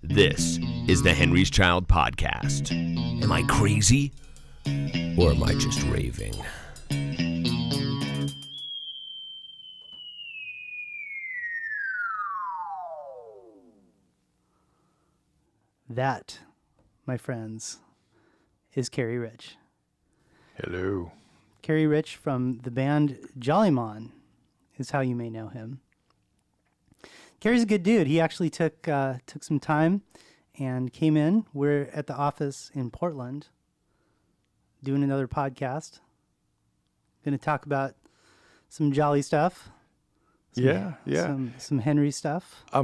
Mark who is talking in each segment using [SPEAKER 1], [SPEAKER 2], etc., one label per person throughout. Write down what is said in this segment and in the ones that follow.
[SPEAKER 1] This is the Henry's Child Podcast. Am I crazy? Or am I just raving?
[SPEAKER 2] That, my friends, is Carey Rich.
[SPEAKER 3] Hello.
[SPEAKER 2] Carey Rich from the band Jollymon is how you may know him. Carey's a good dude. He actually took some time and came in. We're at the office in Portland doing another podcast. Going to talk about some Jolly stuff. Some Henry stuff.
[SPEAKER 3] I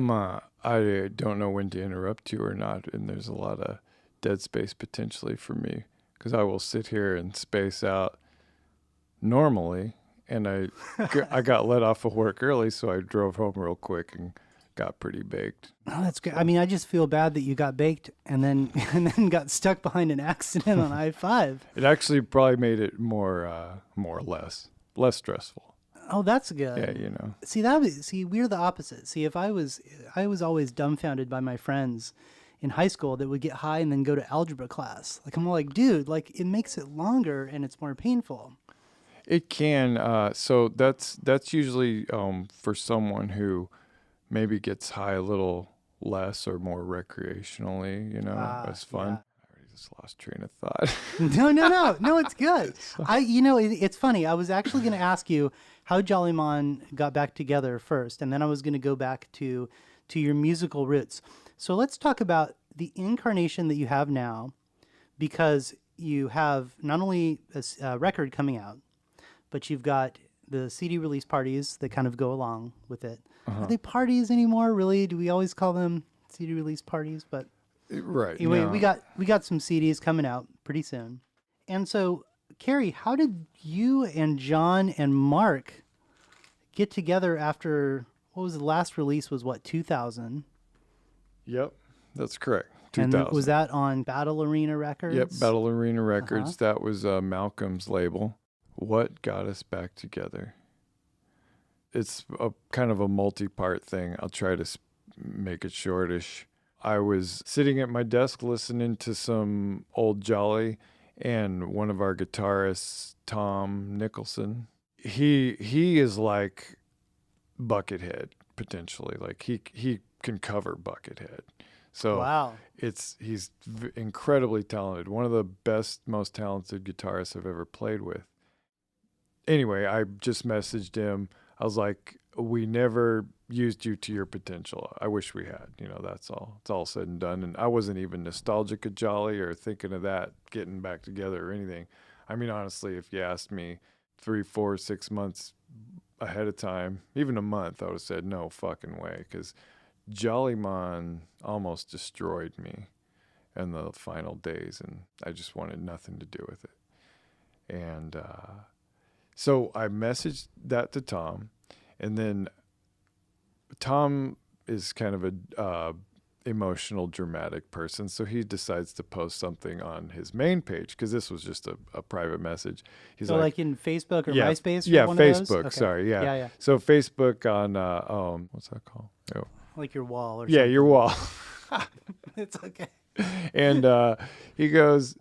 [SPEAKER 3] don't know when to interrupt you or not, and there's a lot of dead space potentially for me, because I will sit here and space out normally, and I got let off of work early, so I drove home real quick and got pretty baked.
[SPEAKER 2] Oh, that's good. I mean, I just feel bad that you got baked and then got stuck behind an accident on I-5.
[SPEAKER 3] It actually probably made it more or less stressful.
[SPEAKER 2] Oh, that's good.
[SPEAKER 3] Yeah, you know.
[SPEAKER 2] See, we're the opposite. See, if I was always dumbfounded by my friends in high school that would get high and then go to algebra class. Like, I'm like, dude, like, it makes it longer and it's more painful.
[SPEAKER 3] It can. So that's usually for someone who maybe gets high a little less or more recreationally, you know, as fun.
[SPEAKER 2] Yeah.
[SPEAKER 3] I already just lost train of thought.
[SPEAKER 2] No, it's good. It's funny. I was actually going to ask you how Jollymon got back together first, and then I was going to go back to your musical roots. So let's talk about the incarnation that you have now, because you have not only a record coming out, but you've got the CD release parties that kind of go along with it. Are they parties anymore, really? Do we always call them CD release parties? But
[SPEAKER 3] right.
[SPEAKER 2] Anyway,
[SPEAKER 3] no.
[SPEAKER 2] we got some CDs coming out pretty soon. And so, Carey, how did you and John and Mark get together after, what was the last release, was what, 2000?
[SPEAKER 3] Yep, that's correct. 2000.
[SPEAKER 2] And was that on Battle Arena Records?
[SPEAKER 3] Yep, Battle Arena Records. That was Malcolm's label. What got us back together? It's a kind of a multi-part thing. I'll try to make it shortish. I was sitting at my desk listening to some old Jolly, and one of our guitarists, Thom Nicholson, he is like Buckethead, potentially. Like he can cover Buckethead. So
[SPEAKER 2] wow.
[SPEAKER 3] He's incredibly talented. One of the best, most talented guitarists I've ever played with. Anyway, I just messaged him. I was like, we never used you to your potential. I wish we had. You know, that's all. It's all said and done. And I wasn't even nostalgic of Jolly or thinking of that, getting back together or anything. I mean, honestly, if you asked me 3, 4, 6 months ahead of time, even a month, I would have said, no fucking way. Because Jollymon almost destroyed me in the final days, and I just wanted nothing to do with it. And so I messaged that to Thom, and then Thom is kind of a emotional, dramatic person, so he decides to post something on his main page, because this was just a private message. He's
[SPEAKER 2] so like in Facebook or
[SPEAKER 3] yeah,
[SPEAKER 2] MySpace?
[SPEAKER 3] Yeah,
[SPEAKER 2] one
[SPEAKER 3] Facebook,
[SPEAKER 2] of those? Okay.
[SPEAKER 3] sorry, yeah.
[SPEAKER 2] Yeah.
[SPEAKER 3] So Facebook on, what's that called? Oh.
[SPEAKER 2] Like your wall or
[SPEAKER 3] Yeah,
[SPEAKER 2] something.
[SPEAKER 3] your wall.
[SPEAKER 2] It's okay.
[SPEAKER 3] And he goes,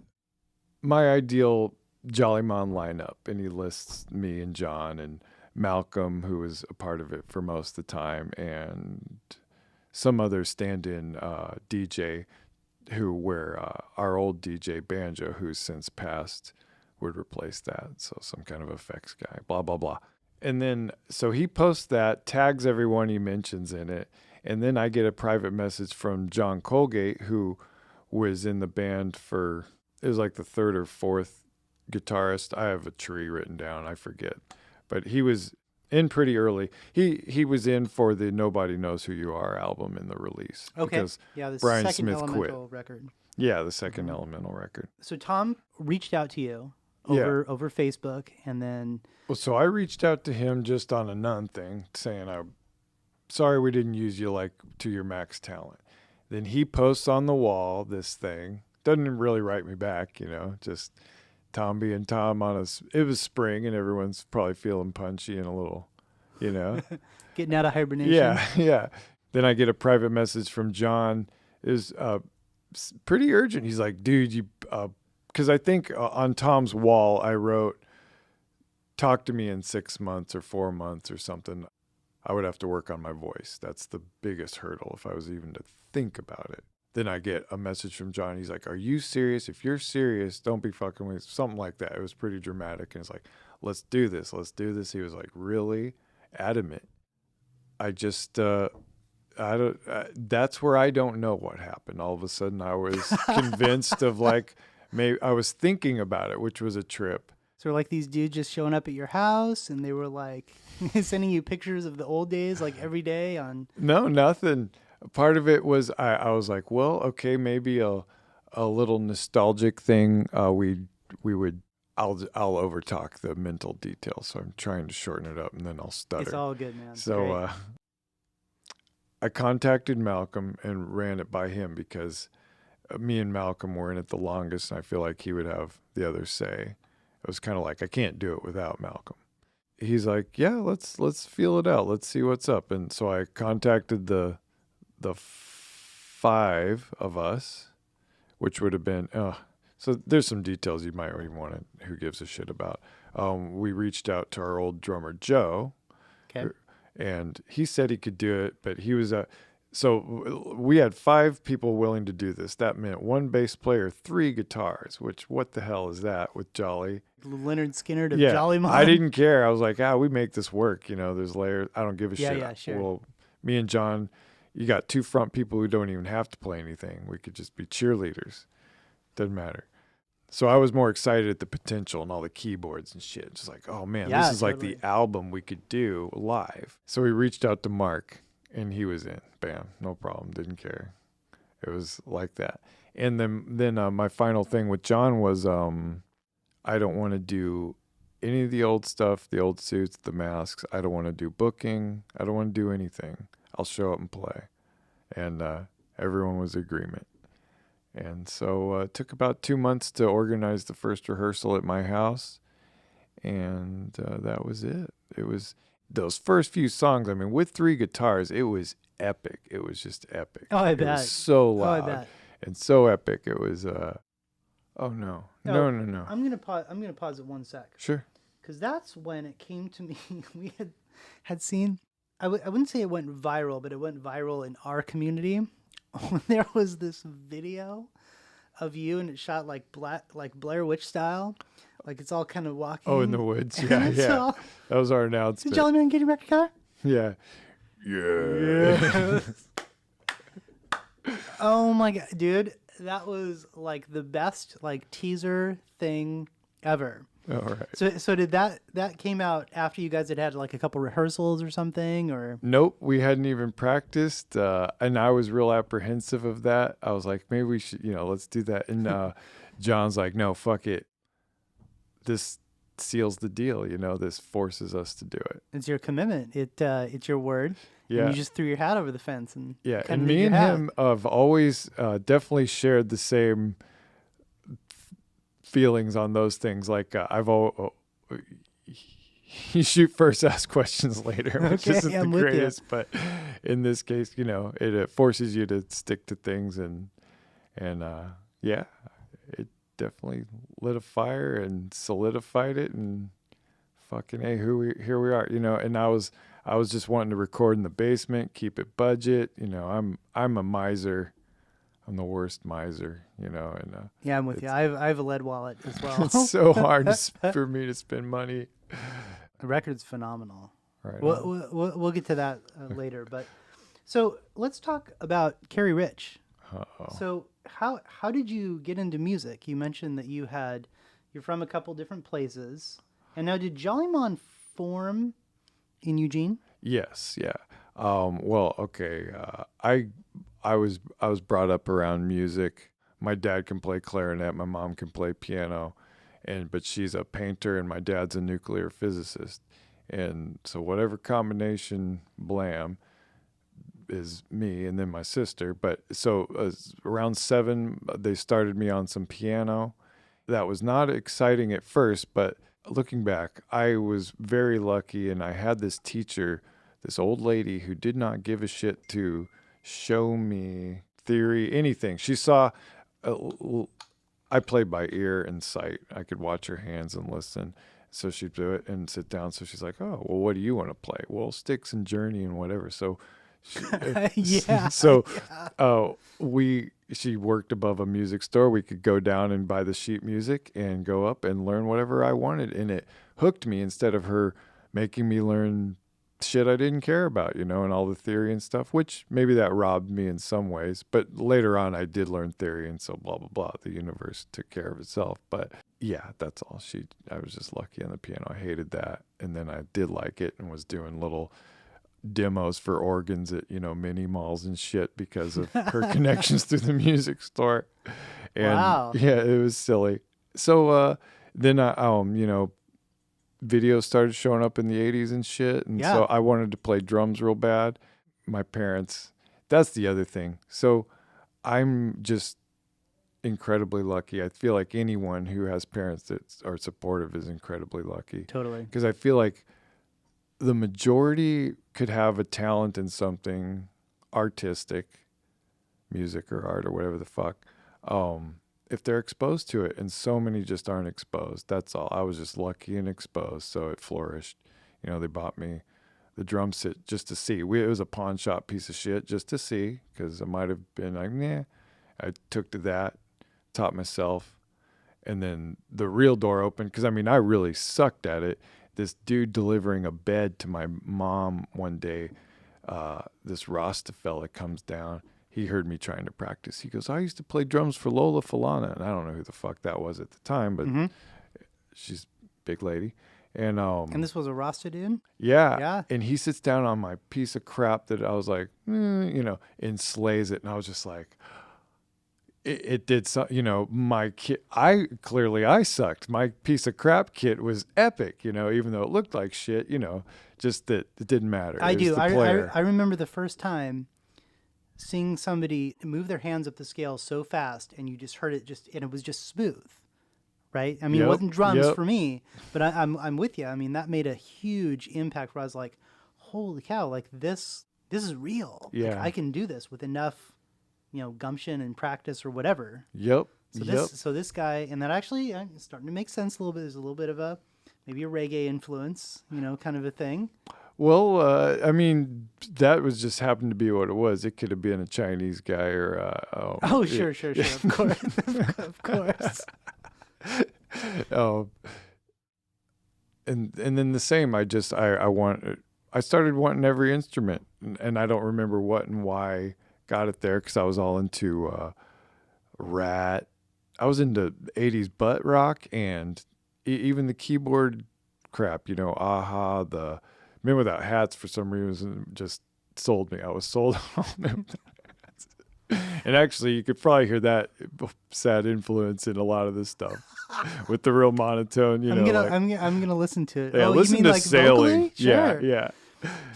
[SPEAKER 3] my ideal Jollymon lineup, and he lists me and John and Malcolm, who was a part of it for most of the time, and some other stand-in DJ where our old DJ Banjo, who's since passed, would replace that. So some kind of effects guy, blah, blah, blah. And then, so he posts that, tags everyone he mentions in it, and then I get a private message from John Colgate, who was in the band for, it was like the 3rd or 4th guitarist. I have a tree written down, I forget. But he was in pretty early. He was in for the Nobody Knows Who You Are album in the release.
[SPEAKER 2] Okay.
[SPEAKER 3] Because
[SPEAKER 2] yeah, the
[SPEAKER 3] Brian
[SPEAKER 2] second
[SPEAKER 3] Smith
[SPEAKER 2] Elemental
[SPEAKER 3] quit.
[SPEAKER 2] record.
[SPEAKER 3] Yeah, the second Elemental record.
[SPEAKER 2] So Thom reached out to you over Facebook, and then...
[SPEAKER 3] Well, so I reached out to him just on a none thing, saying, I'm sorry we didn't use you like to your max talent. Then he posts on the wall this thing. Doesn't really write me back, you know, just Thom being Thom on it was spring and everyone's probably feeling punchy and a little, you know.
[SPEAKER 2] Getting out of hibernation.
[SPEAKER 3] Yeah. Then I get a private message from John is pretty urgent. He's like, dude, you, because I think on Thom's wall I wrote, talk to me in 6 months or 4 months or something. I would have to work on my voice. That's the biggest hurdle if I was even to think about it. Then I get a message from John. He's like, are you serious? If you're serious, don't be fucking with me. Something like that. It was pretty dramatic. And it's like, let's do this. Let's do this. He was like really adamant. I just, that's where I don't know what happened. All of a sudden I was convinced of like, maybe I was thinking about it, which was a trip.
[SPEAKER 2] So like these dudes just showing up at your house and they were like sending you pictures of the old days like every day on.
[SPEAKER 3] No, nothing. Part of it was I was like, well, okay, maybe a little nostalgic thing. We would I'll overtalk the mental details, so I'm trying to shorten it up and then I'll stutter.
[SPEAKER 2] It's all good, man.
[SPEAKER 3] So I contacted Malcolm and ran it by him because me and Malcolm were in it the longest, and I feel like he would have the other say. It was kind of like I can't do it without Malcolm. He's like, yeah, let's feel it out. Let's see what's up. And so I contacted the 5 of us, which would have been, so there's some details you might even want to, who gives a shit about. We reached out to our old drummer, Joe, and he said he could do it, but he was, so we had 5 people willing to do this. That meant 1 bass player, 3 guitars, which what the hell is that with Jolly?
[SPEAKER 2] Leonard Skinner to Jollymon.
[SPEAKER 3] I didn't care. I was like, we make this work. You know, there's layers. I don't give a shit.
[SPEAKER 2] Yeah, sure.
[SPEAKER 3] Well, me and John, you got 2 front people who don't even have to play anything. We could just be cheerleaders. Doesn't matter. So I was more excited at the potential and all the keyboards and shit. Just like, oh man, this is totally like the album we could do live. So we reached out to Mark and he was in. Bam, no problem. Didn't care. It was like that. And then my final thing with John was I don't want to do any of the old stuff, the old suits, the masks. I don't want to do booking. I don't want to do anything. I'll show up and play. And everyone was in agreement. And so it took about 2 months to organize the first rehearsal at my house. And that was it. It was those first few songs. I mean, with 3 guitars, it was epic. It was just epic.
[SPEAKER 2] Oh, I bet.
[SPEAKER 3] It was so loud.
[SPEAKER 2] Oh, I bet.
[SPEAKER 3] And so epic. It was, oh no. No.
[SPEAKER 2] I'm gonna pause it 1 sec.
[SPEAKER 3] Sure.
[SPEAKER 2] Because that's when it came to me. We had seen. I wouldn't say it went viral, but it went viral in our community. There was this video of you, and it shot like Blair Witch style, like it's all kind of walking.
[SPEAKER 3] Oh, in the woods. Yeah. That was our announcement.
[SPEAKER 2] Did Jollymon get your record color?
[SPEAKER 3] Yeah.
[SPEAKER 2] Oh my god, dude, that was like the best like teaser thing ever.
[SPEAKER 3] All right.
[SPEAKER 2] So did that came out after you guys had like a couple rehearsals or something, or?
[SPEAKER 3] Nope, we hadn't even practiced, and I was real apprehensive of that. I was like, maybe we should, let's do that. And John's like, no, fuck it. This seals the deal. This forces us to do it.
[SPEAKER 2] It's your commitment. It's your word.
[SPEAKER 3] Yeah.
[SPEAKER 2] And you just threw your hat over the fence and
[SPEAKER 3] and me and him have always definitely shared the same feelings on those things. Like you shoot first, ask questions later, which isn't the greatest, but in this case, it forces you to stick to things, and it definitely lit a fire and solidified it, and fucking hey, here we are, and I was just wanting to record in the basement, keep it budget, I'm a miser. I'm the worst miser, and
[SPEAKER 2] yeah, I'm with you. I have a lead wallet as well.
[SPEAKER 3] It's so hard for me to spend money.
[SPEAKER 2] The record's phenomenal.
[SPEAKER 3] Right.
[SPEAKER 2] We'll get to that later, but so let's talk about Carey Rich.
[SPEAKER 3] Uh-oh.
[SPEAKER 2] So how did you get into music? You mentioned that you're from a couple different places, and now did Jollymon form in Eugene?
[SPEAKER 3] Yes, yeah. Well, okay. I was brought up around music. My dad can play clarinet. My mom can play piano, but she's a painter, and my dad's a nuclear physicist. And so whatever combination, blam, is me, and then my sister. But so around 7, they started me on some piano. That was not exciting at first, but looking back, I was very lucky, and I had this teacher, this old lady who did not give a shit to show me theory, anything. She saw, I played by ear and sight. I could watch her hands and listen. So she'd do it and sit down. So she's like, oh, well, what do you want to play? Well, Styx and Journey and whatever. So
[SPEAKER 2] Yeah.
[SPEAKER 3] So she worked above a music store. We could go down and buy the sheet music and go up and learn whatever I wanted. And it hooked me instead of her making me learn shit I didn't care about, and all the theory and stuff, which maybe that robbed me in some ways. But later on, I did learn theory. And so blah, blah, blah. The universe took care of itself. But yeah, that's all. I was just lucky on the piano. I hated that. And then I did like it and was doing little demos for organs at mini malls and shit because of her connections through the music store. And
[SPEAKER 2] wow.
[SPEAKER 3] Yeah, it was silly. So then I videos started showing up in the 80s and shit, and so I wanted to play drums real bad. My parents, that's the other thing. So I'm just incredibly lucky. I feel like anyone who has parents that are supportive is incredibly lucky.
[SPEAKER 2] Totally.
[SPEAKER 3] Because I feel like the majority could have a talent in something artistic, music or art or whatever the fuck, if they're exposed to it. And so many just aren't exposed. That's all. I was just lucky and exposed, so it flourished. They bought me the drum set just to see. It was a pawn shop piece of shit just to see, because I might have been like, nah. I took to that, taught myself, and then the real door opened, because I really sucked at it. This dude delivering a bed to my mom one day, this Rasta fella comes down. He heard me trying to practice. He goes, I used to play drums for Lola Falana. And I don't know who the fuck that was at the time, but she's a big lady. And
[SPEAKER 2] this was a Rasta dude?
[SPEAKER 3] Yeah.
[SPEAKER 2] Yeah.
[SPEAKER 3] And he sits down on my piece of crap that I was like, and slays it. And I was just like, it did something, my kit. I sucked. My piece of crap kit was epic, even though it looked like shit, just that it didn't matter.
[SPEAKER 2] I do. I remember the first time seeing somebody move their hands up the scale so fast, and you just heard it and it was just smooth, right? It wasn't drums for me, but I'm with you. That made a huge impact where I was like, holy cow, like this is real.
[SPEAKER 3] Yeah.
[SPEAKER 2] Like, I can do this with enough gumption and practice or whatever.
[SPEAKER 3] Yep.
[SPEAKER 2] So this guy, and that actually it's starting to make sense a little bit. There's a little bit of maybe a reggae influence, kind of a thing.
[SPEAKER 3] Well, that was just happened to be what it was. It could have been a Chinese guy or
[SPEAKER 2] sure. Of course. Of course.
[SPEAKER 3] And then the same, I started wanting every instrument, and I don't remember what and why got it there, because I was all into Rat. I was into 80s butt rock and even the keyboard crap, Aha, Men Without Hats for some reason just sold me. I was sold on them. And actually, you could probably hear that sad influence in a lot of this stuff with the real monotone.
[SPEAKER 2] I'm gonna listen to it.
[SPEAKER 3] Yeah, listen
[SPEAKER 2] you mean
[SPEAKER 3] to
[SPEAKER 2] like
[SPEAKER 3] Sailing.
[SPEAKER 2] Vocally? Sure.
[SPEAKER 3] Yeah.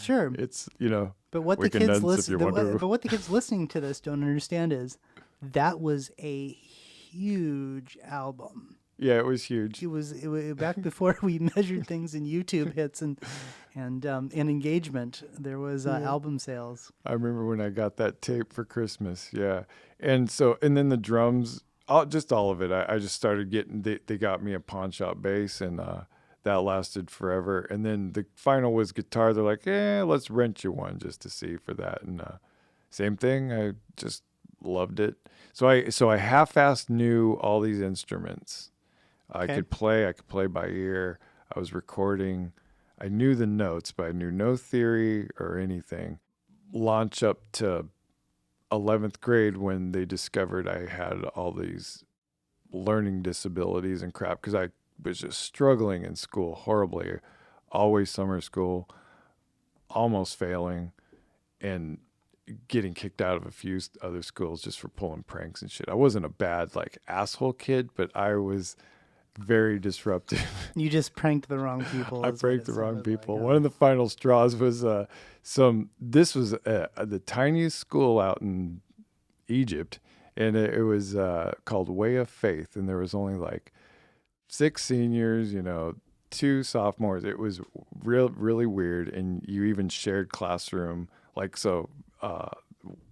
[SPEAKER 2] Sure.
[SPEAKER 3] It's
[SPEAKER 2] But what the kids listening to this don't understand is that was a huge album.
[SPEAKER 3] Yeah, it was huge.
[SPEAKER 2] It was back before we measured things in YouTube hits and engagement. There was album sales.
[SPEAKER 3] I remember when I got that tape for Christmas. Yeah, and then the drums, all of it. I just started getting. They got me a pawn shop bass, and that lasted forever. And then the final was guitar. They're like, let's rent you one just to see for that. And same thing. I just loved it. So I half-assed knew all these instruments. I could play by ear. I was recording. I knew the notes, but I knew no theory or anything. Launch up to 11th grade when they discovered I had all these learning disabilities and crap, because I was just struggling in school horribly. Always summer school, almost failing, and getting kicked out of a few other schools just for pulling pranks and shit. I wasn't a bad asshole kid, but I was very disruptive.
[SPEAKER 2] You just pranked the wrong people.
[SPEAKER 3] I pranked the wrong people. One of the final straws was this was the tiniest school out in Egypt, and it was called Way of Faith, and there was only 6 seniors, 2 sophomores. It was really weird, and you even shared classroom.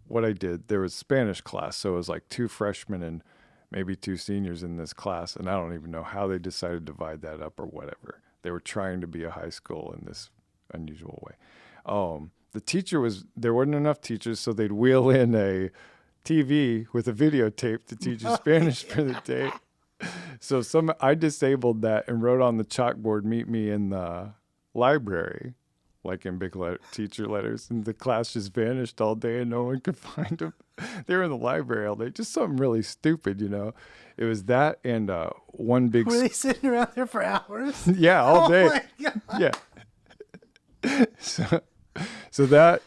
[SPEAKER 3] what I did, there was Spanish class. So it was like 2 freshmen and maybe 2 seniors in this class. And I don't even know how they decided to divide that up or whatever. They were trying to be a high school in this unusual way. The teacher there wasn't enough teachers, so they'd wheel in a TV with a videotape to teach you Spanish for the day. So I disabled that and wrote on the chalkboard, "Meet me in the library," like in big teacher letters. And the class just vanished all day and no one could find them. They were in the library all day. Just something really stupid, you know. It was that and one big...
[SPEAKER 2] Were they sitting around there for hours?
[SPEAKER 3] Yeah, all day.
[SPEAKER 2] Oh, my God.
[SPEAKER 3] Yeah. So that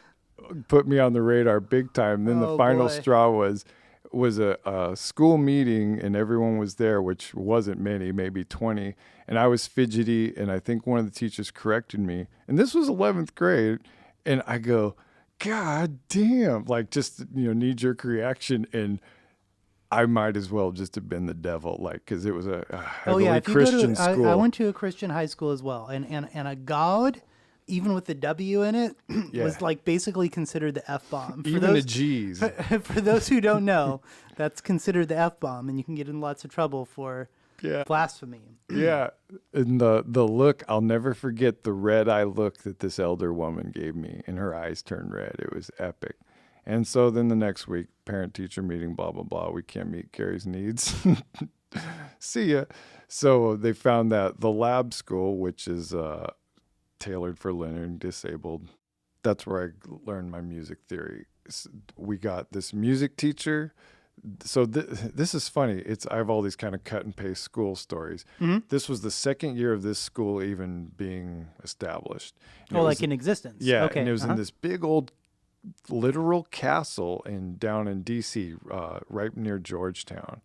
[SPEAKER 3] put me on the radar big time. Then the final straw was a school meeting and everyone was there, which wasn't many, maybe 20. And I was fidgety and I think one of the teachers corrected me. And this was 11th grade. And I go, God damn, like just, knee-jerk reaction. And I might as well just have been the devil, like, because it was a heavily Christian school.
[SPEAKER 2] I went to a Christian high school as well. And a God, even with the W in it, was like basically considered the F-bomb.
[SPEAKER 3] Even the G's.
[SPEAKER 2] For those who don't know, that's considered the F-bomb, and you can get in lots of trouble for blasphemy.
[SPEAKER 3] Yeah. And the look, I'll never forget the red eye look that this elder woman gave me, and her eyes turned red. It was epic. And so then the next week, parent-teacher meeting, blah, blah, blah. We can't meet Carey's needs. See ya. So they found that the lab school, which is... tailored for learning disabled. That's where I learned my music theory. We got this music teacher. So this is funny. I have all these kind of cut and paste school stories. Mm-hmm. This was the second year of this school even being established.
[SPEAKER 2] And like in existence.
[SPEAKER 3] Yeah.
[SPEAKER 2] Okay.
[SPEAKER 3] And it was in this big old literal castle down in D.C., right near Georgetown.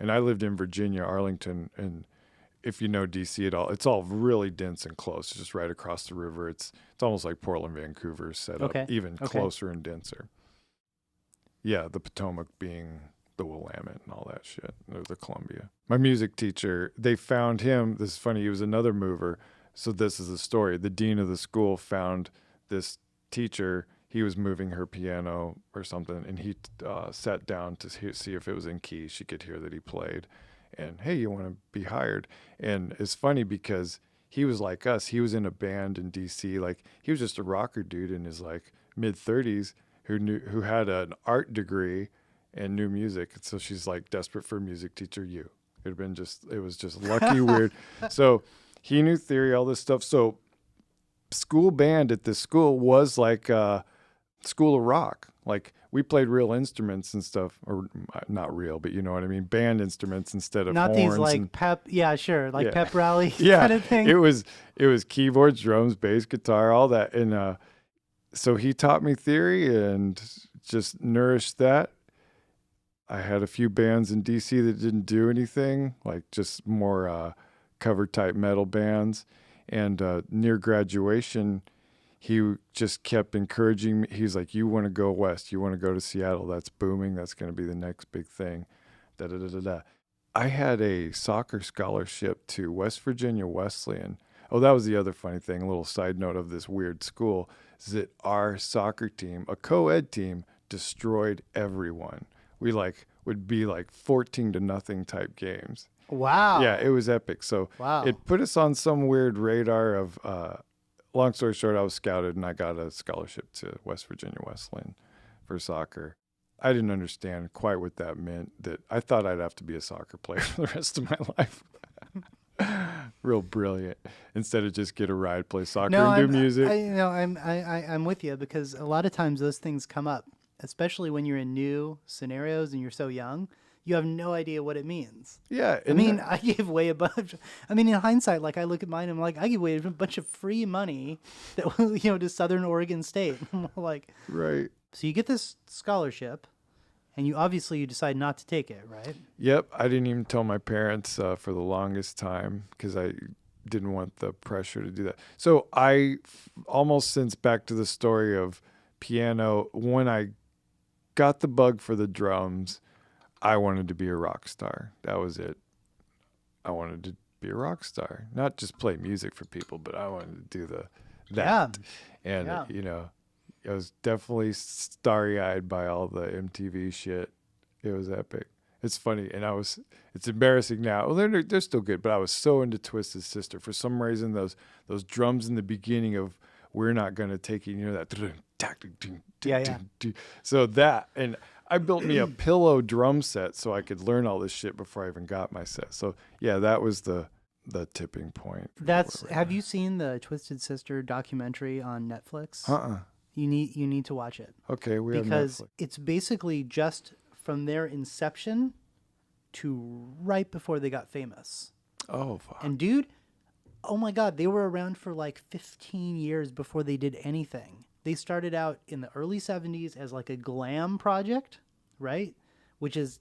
[SPEAKER 3] And I lived in Virginia, Arlington, and if you know DC at all, it's all really dense and close. It's just right across the river. It's almost like Portland, Vancouver set up, even closer and denser. Yeah, the Potomac being the Willamette and all that shit, or the Columbia. My music teacher, they found him. This is funny. He was another mover. So this is the story. The dean of the school found this teacher. He was moving her piano or something, and he sat down to see if it was in key. She could hear that he played. And, hey, you want to be hired? And it's funny because he was like us. He was in a band in D.C. Like, he was just a rocker dude in his, like, mid-30s who had an art degree and knew music. So she's, like, desperate for a music teacher. It was just lucky, weird. So he knew theory, all this stuff. So school band at this school was like School of Rock. Like, we played real instruments and stuff, or not real, but you know what I mean, band instruments instead of
[SPEAKER 2] not
[SPEAKER 3] horns.
[SPEAKER 2] These like pep pep rally kind of thing.
[SPEAKER 3] It was keyboards, drums, bass, guitar, all that. And so he taught me theory and just nourished that. I had a few bands in DC that didn't do anything, like just more cover type metal bands. And near graduation, he just kept encouraging me. He's like, you want to go west. You want to go to Seattle. That's booming. That's going to be the next big thing. I had a soccer scholarship to West Virginia Wesleyan. Oh, that was the other funny thing. A little side note of this weird school is that our soccer team, a co-ed team, destroyed everyone. We would be 14-0 type games.
[SPEAKER 2] Wow.
[SPEAKER 3] Yeah, it was epic. So it put us on some weird radar of... long story short, I was scouted and I got a scholarship to West Virginia Wesleyan for soccer. I didn't understand quite what that meant. That I thought I'd have to be a soccer player for the rest of my life. Real brilliant. Instead of just get a ride, play soccer, and do music.
[SPEAKER 2] I'm with you, because a lot of times those things come up, especially when you're in new scenarios and you're so young. You have no idea what it means.
[SPEAKER 3] Yeah.
[SPEAKER 2] I gave away a bunch. In hindsight, like, I look at mine and I'm like, I gave away a bunch of free money that was, to Southern Oregon State. Like,
[SPEAKER 3] right.
[SPEAKER 2] So you get this scholarship and you decide not to take it, right?
[SPEAKER 3] Yep. I didn't even tell my parents for the longest time because I didn't want the pressure to do that. So I almost, since back to the story of piano, when I got the bug for the drums, I wanted to be a rock star. That was it. I wanted to be a rock star, not just play music for people, but I wanted to do that.
[SPEAKER 2] Yeah.
[SPEAKER 3] And I was definitely starry-eyed by all the MTV shit. It was epic. It's funny, and it's embarrassing now. Well, they're still good, but I was so into Twisted Sister. For some reason, those drums in the beginning of "We're Not Gonna Take It," that.
[SPEAKER 2] Yeah.
[SPEAKER 3] So that, and I built me a pillow drum set so I could learn all this shit before I even got my set. So yeah, that was the tipping point.
[SPEAKER 2] Have you seen the Twisted Sister documentary on Netflix? You need to watch it.
[SPEAKER 3] Okay, we have
[SPEAKER 2] because
[SPEAKER 3] Netflix.
[SPEAKER 2] It's basically just from their inception to right before they got famous.
[SPEAKER 3] Oh, fuck.
[SPEAKER 2] And dude, oh my God, they were around for like 15 years before they did anything. They started out in the early 70s as like a glam project, right? Which is,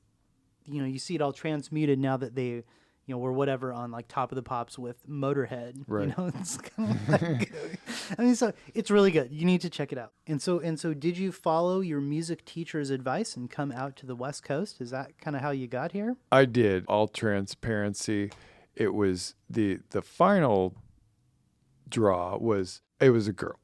[SPEAKER 2] you see it all transmuted now that they, were whatever on like Top of the Pops with Motorhead.
[SPEAKER 3] Right.
[SPEAKER 2] It's kind of like, I mean, so it's really good. You need to check it out. And so did you follow your music teacher's advice and come out to the West Coast? Is that kind of how you got here?
[SPEAKER 3] I did. All transparency. It was the final draw was, it was a girl.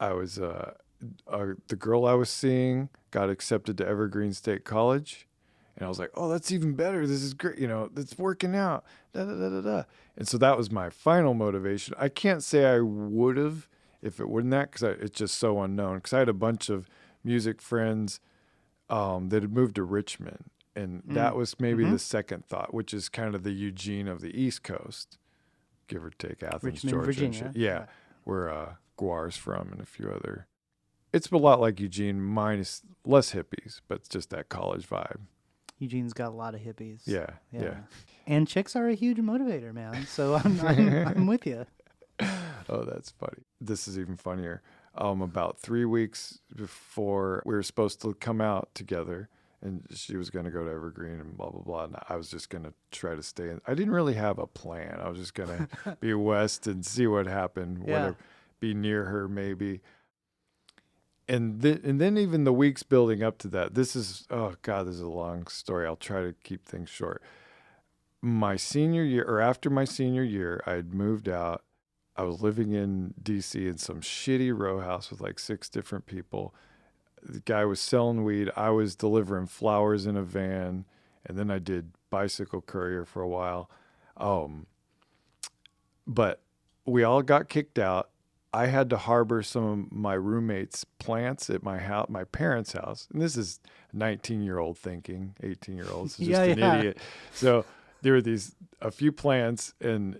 [SPEAKER 3] I was, the girl I was seeing got accepted to Evergreen State College. And I was like, oh, that's even better. This is great. It's working out. And so that was my final motivation. I can't say I would have if it wasn't that, because it's just so unknown. Because I had a bunch of music friends that had moved to Richmond. And that was maybe the second thought, which is kind of the Eugene of the East Coast, give or take Athens,
[SPEAKER 2] Richmond,
[SPEAKER 3] Georgia.
[SPEAKER 2] Virginia.
[SPEAKER 3] And shit. Yeah, where Guar's from and a few other. It's a lot like Eugene, minus less hippies, but it's just that college vibe.
[SPEAKER 2] Eugene's got a lot of hippies.
[SPEAKER 3] Yeah.
[SPEAKER 2] And chicks are a huge motivator, man. So I'm with you.
[SPEAKER 3] Oh, that's funny. This is even funnier. About 3 weeks before we were supposed to come out together, and she was going to go to Evergreen and blah, blah, blah. And I was just going to try to stay in. I didn't really have a plan. I was just going to be west and see what happened.
[SPEAKER 2] Yeah.
[SPEAKER 3] Be near her maybe. And then even the weeks building up to that, this is a long story. I'll try to keep things short. My senior year, or after my senior year, I had moved out. I was living in D.C. in some shitty row house with like 6 different people. The guy was selling weed. I was delivering flowers in a van. And then I did bicycle courier for a while. But we all got kicked out. I had to harbor some of my roommates' plants at my house, my parents' house. And this is 19-year-old thinking, 18-year-olds, just an idiot. So there were a few plants, and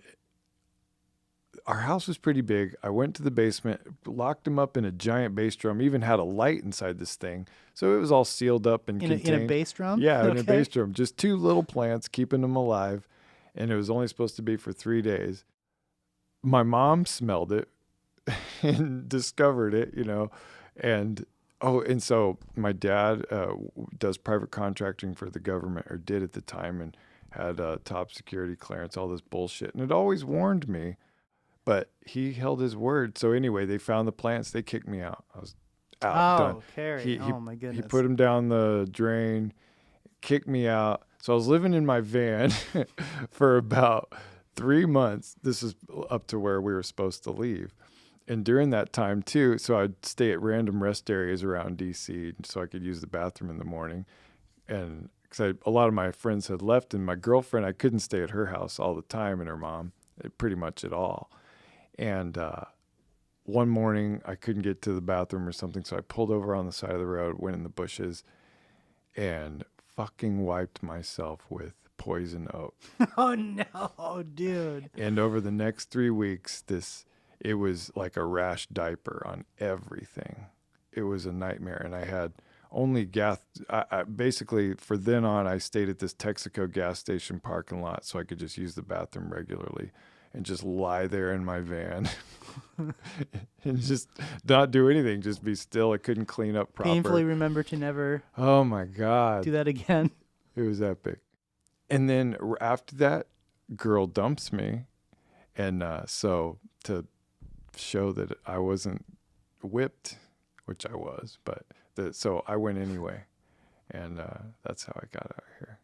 [SPEAKER 3] our house was pretty big. I went to the basement, locked them up in a giant bass drum, even had a light inside this thing. So it was all sealed up and contained.
[SPEAKER 2] In a bass drum?
[SPEAKER 3] Yeah, in a bass drum. Just 2 little plants, keeping them alive. And it was only supposed to be for 3 days. My mom smelled it and discovered it, and so my dad does private contracting for the government, or did at the time, and had top security clearance, all this bullshit, and it always warned me, but he held his word. So anyway, they found the plants, they kicked me out. I was out, done.
[SPEAKER 2] Carey. Oh my goodness.
[SPEAKER 3] He put them down the drain, kicked me out. So I was living in my van for about 3 months. This is up to where we were supposed to leave. And during that time, too, so I'd stay at random rest areas around D.C. so I could use the bathroom in the morning. And because a lot of my friends had left, and my girlfriend, I couldn't stay at her house all the time, and her mom, pretty much at all. And one morning, I couldn't get to the bathroom or something, so I pulled over on the side of the road, went in the bushes, and fucking wiped myself with poison oak.
[SPEAKER 2] Oh, no, dude.
[SPEAKER 3] And over the next 3 weeks, it was like a rash diaper on everything. It was a nightmare. And I had only basically, for then on, I stayed at this Texaco gas station parking lot so I could just use the bathroom regularly and just lie there in my van and just not do anything, just be still. I couldn't clean up proper.
[SPEAKER 2] Painfully remember to never
[SPEAKER 3] oh my God,
[SPEAKER 2] do that again.
[SPEAKER 3] It was epic. And then after that, girl dumps me. And so to show that I wasn't whipped, which I was, but so I went anyway, and that's how I got out here.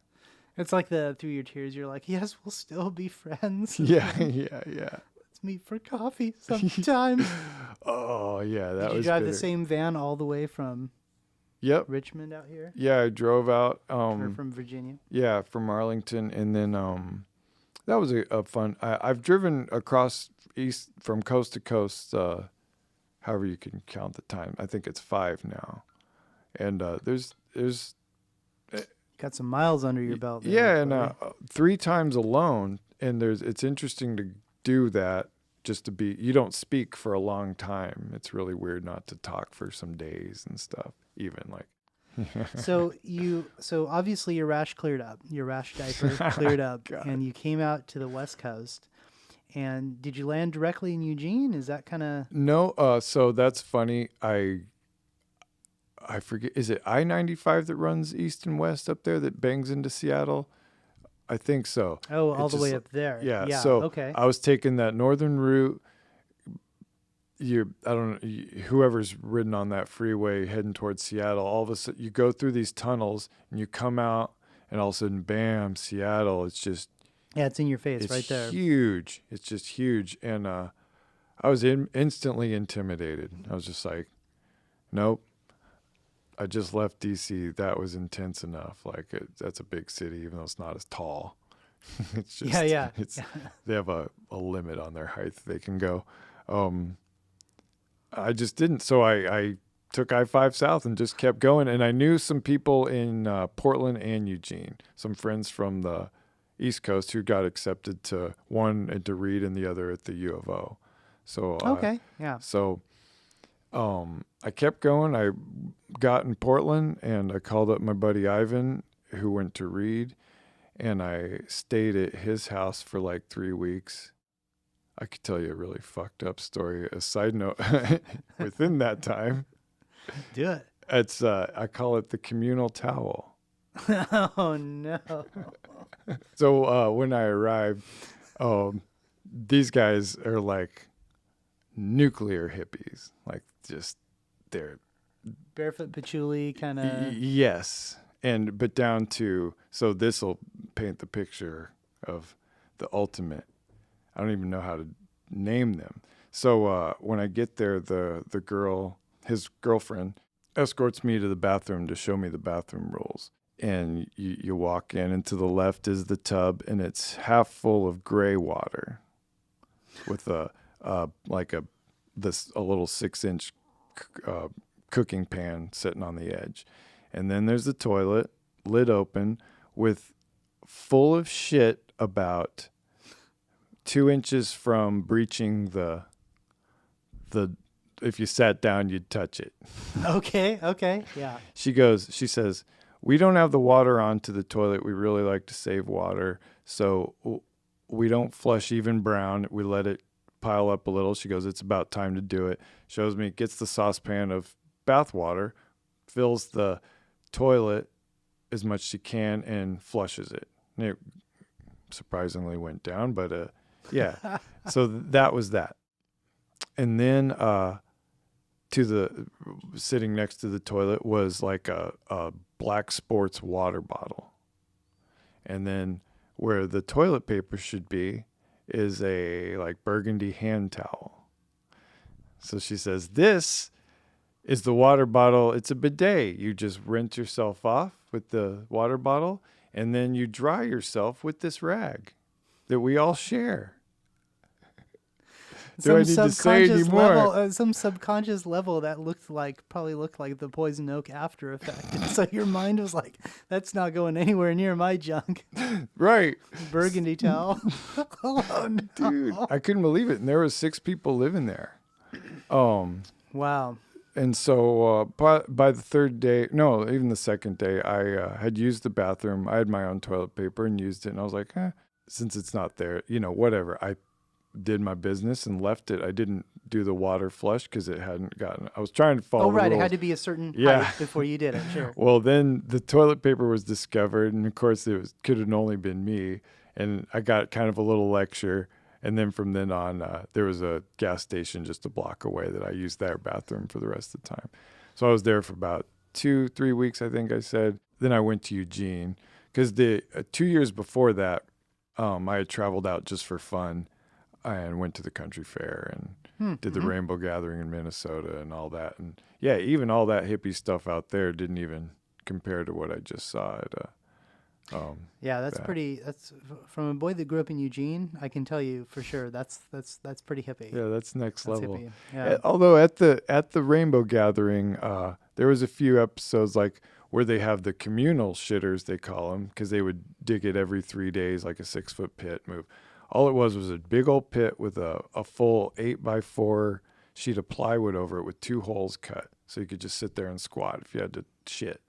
[SPEAKER 2] It's like through your tears, you're like, yes, we'll still be friends.
[SPEAKER 3] Yeah.
[SPEAKER 2] Let's meet for coffee sometime.
[SPEAKER 3] Oh, Oh yeah, that
[SPEAKER 2] Did you
[SPEAKER 3] was
[SPEAKER 2] drive
[SPEAKER 3] bitter.
[SPEAKER 2] the same van all the way from
[SPEAKER 3] Yep.
[SPEAKER 2] Richmond out here?
[SPEAKER 3] Yeah, I drove out.
[SPEAKER 2] Or from Virginia?
[SPEAKER 3] Yeah, from Arlington, and then that was a fun. I've driven across east from coast to coast. However you can count the time. I think it's 5 now, and there's
[SPEAKER 2] Got some miles under your belt there.
[SPEAKER 3] yeah, and
[SPEAKER 2] buddy.
[SPEAKER 3] 3 times alone. And it's interesting to do that just to be. You don't speak for a long time. It's really weird not to talk for some days and stuff. Even like.
[SPEAKER 2] So obviously your rash cleared up. Your rash diaper cleared up,
[SPEAKER 3] God.
[SPEAKER 2] and you came out to the West Coast. And did you land directly in Eugene? Is that kind of
[SPEAKER 3] No, so that's funny. I forget. Is it I-95 that runs east and west up there that bangs into Seattle? I think so.
[SPEAKER 2] all the
[SPEAKER 3] just
[SPEAKER 2] way
[SPEAKER 3] like-
[SPEAKER 2] up there?
[SPEAKER 3] Yeah. So
[SPEAKER 2] okay.
[SPEAKER 3] I was taking that northern route. I don't know, whoever's ridden on that freeway heading towards Seattle, all of a sudden you go through these tunnels and you come out and all of a sudden, bam, Seattle. It's just,
[SPEAKER 2] Yeah, it's in your face
[SPEAKER 3] it's
[SPEAKER 2] right there.
[SPEAKER 3] huge. It's just huge. And I was instantly intimidated. I was just like, nope. I just left DC. That was intense enough. Like that's a big city, even though it's not as tall. It's just,
[SPEAKER 2] Yeah.
[SPEAKER 3] It's they have a limit on their height they can go. I just didn't. So I took I-5 south and just kept going. And I knew some people in Portland and Eugene, some friends from the East Coast who got accepted to one at DeReed and the other at the U of O. So
[SPEAKER 2] Okay, yeah.
[SPEAKER 3] So I kept going. I got in Portland and I called up my buddy Ivan, who went to Reed, and I stayed at his house for like 3 weeks. I could tell you a really fucked up story. A side note, within that time,
[SPEAKER 2] Do it.
[SPEAKER 3] it's I call it the communal towel.
[SPEAKER 2] Oh no.
[SPEAKER 3] So when I arrived, these guys are like nuclear hippies, like just they're
[SPEAKER 2] Barefoot patchouli kind of.
[SPEAKER 3] yes, but down to, so this will paint the picture of the ultimate. I don't even know how to name them. So when I get there, the girl, his girlfriend, escorts me to the bathroom to show me the bathroom rules. And you walk in, and to the left is the tub, and it's half full of gray water, with a little 6-inch cooking pan sitting on the edge, and then there's the toilet, lid open, with full of shit about 2 inches from breaching the. If you sat down, you'd touch it.
[SPEAKER 2] Okay, yeah.
[SPEAKER 3] She says, we don't have the water onto the toilet. We really like to save water. So we don't flush even brown. We let it pile up a little. She goes, it's about time to do it. Shows me, gets the saucepan of bath water, fills the toilet as much as she can, and flushes it. And it surprisingly went down, but yeah. So that was that. And then sitting next to the toilet was like a black sports water bottle. And then where the toilet paper should be is a like burgundy hand towel. So she says, this is the water bottle. It's a bidet. You just rinse yourself off with the water bottle, and then you dry yourself with this rag that we all share. Do I need to say any more?
[SPEAKER 2] level, some subconscious level that probably looked like the Poison Oak after effect. And so your mind was like, that's not going anywhere near my junk.
[SPEAKER 3] Right.
[SPEAKER 2] Burgundy towel. Oh, no.
[SPEAKER 3] Dude, I couldn't believe it. And there was 6 people living there.
[SPEAKER 2] Wow.
[SPEAKER 3] And so by the third day, no, even the second day, I had used the bathroom. I had my own toilet paper and used it. And I was like, since it's not there, whatever. I did my business and left it. I didn't do the water flush because it hadn't gotten. I was trying to follow.
[SPEAKER 2] Oh, right.
[SPEAKER 3] the
[SPEAKER 2] It
[SPEAKER 3] rules.
[SPEAKER 2] had to be a certain
[SPEAKER 3] Yeah.
[SPEAKER 2] height before you did it. Sure.
[SPEAKER 3] Well, then the toilet paper was discovered, and of course could have only been me. And I got kind of a little lecture. And then from then on, there was a gas station just a block away that I used their bathroom for the rest of the time. So I was there for about 2-3 weeks, I think I said. Then I went to Eugene because the 2 years before that, I had traveled out just for fun. and went to the country fair and did the Rainbow Gathering in Minnesota and all that. And yeah, even all that hippie stuff out there didn't even compare to what I just saw at
[SPEAKER 2] yeah, that's pretty. That's from a boy that grew up in Eugene. I can tell you for sure. That's pretty hippie.
[SPEAKER 3] Yeah, that's next level.
[SPEAKER 2] Hippie. Yeah.
[SPEAKER 3] Although at the Rainbow Gathering, there was a few episodes like where they have the communal shitters, they call them, because they would dig it every 3 days, like a 6-foot pit move. All it was a big old pit with a full 8x4 sheet of plywood over it with 2 holes cut, so you could just sit there and squat if you had to shit.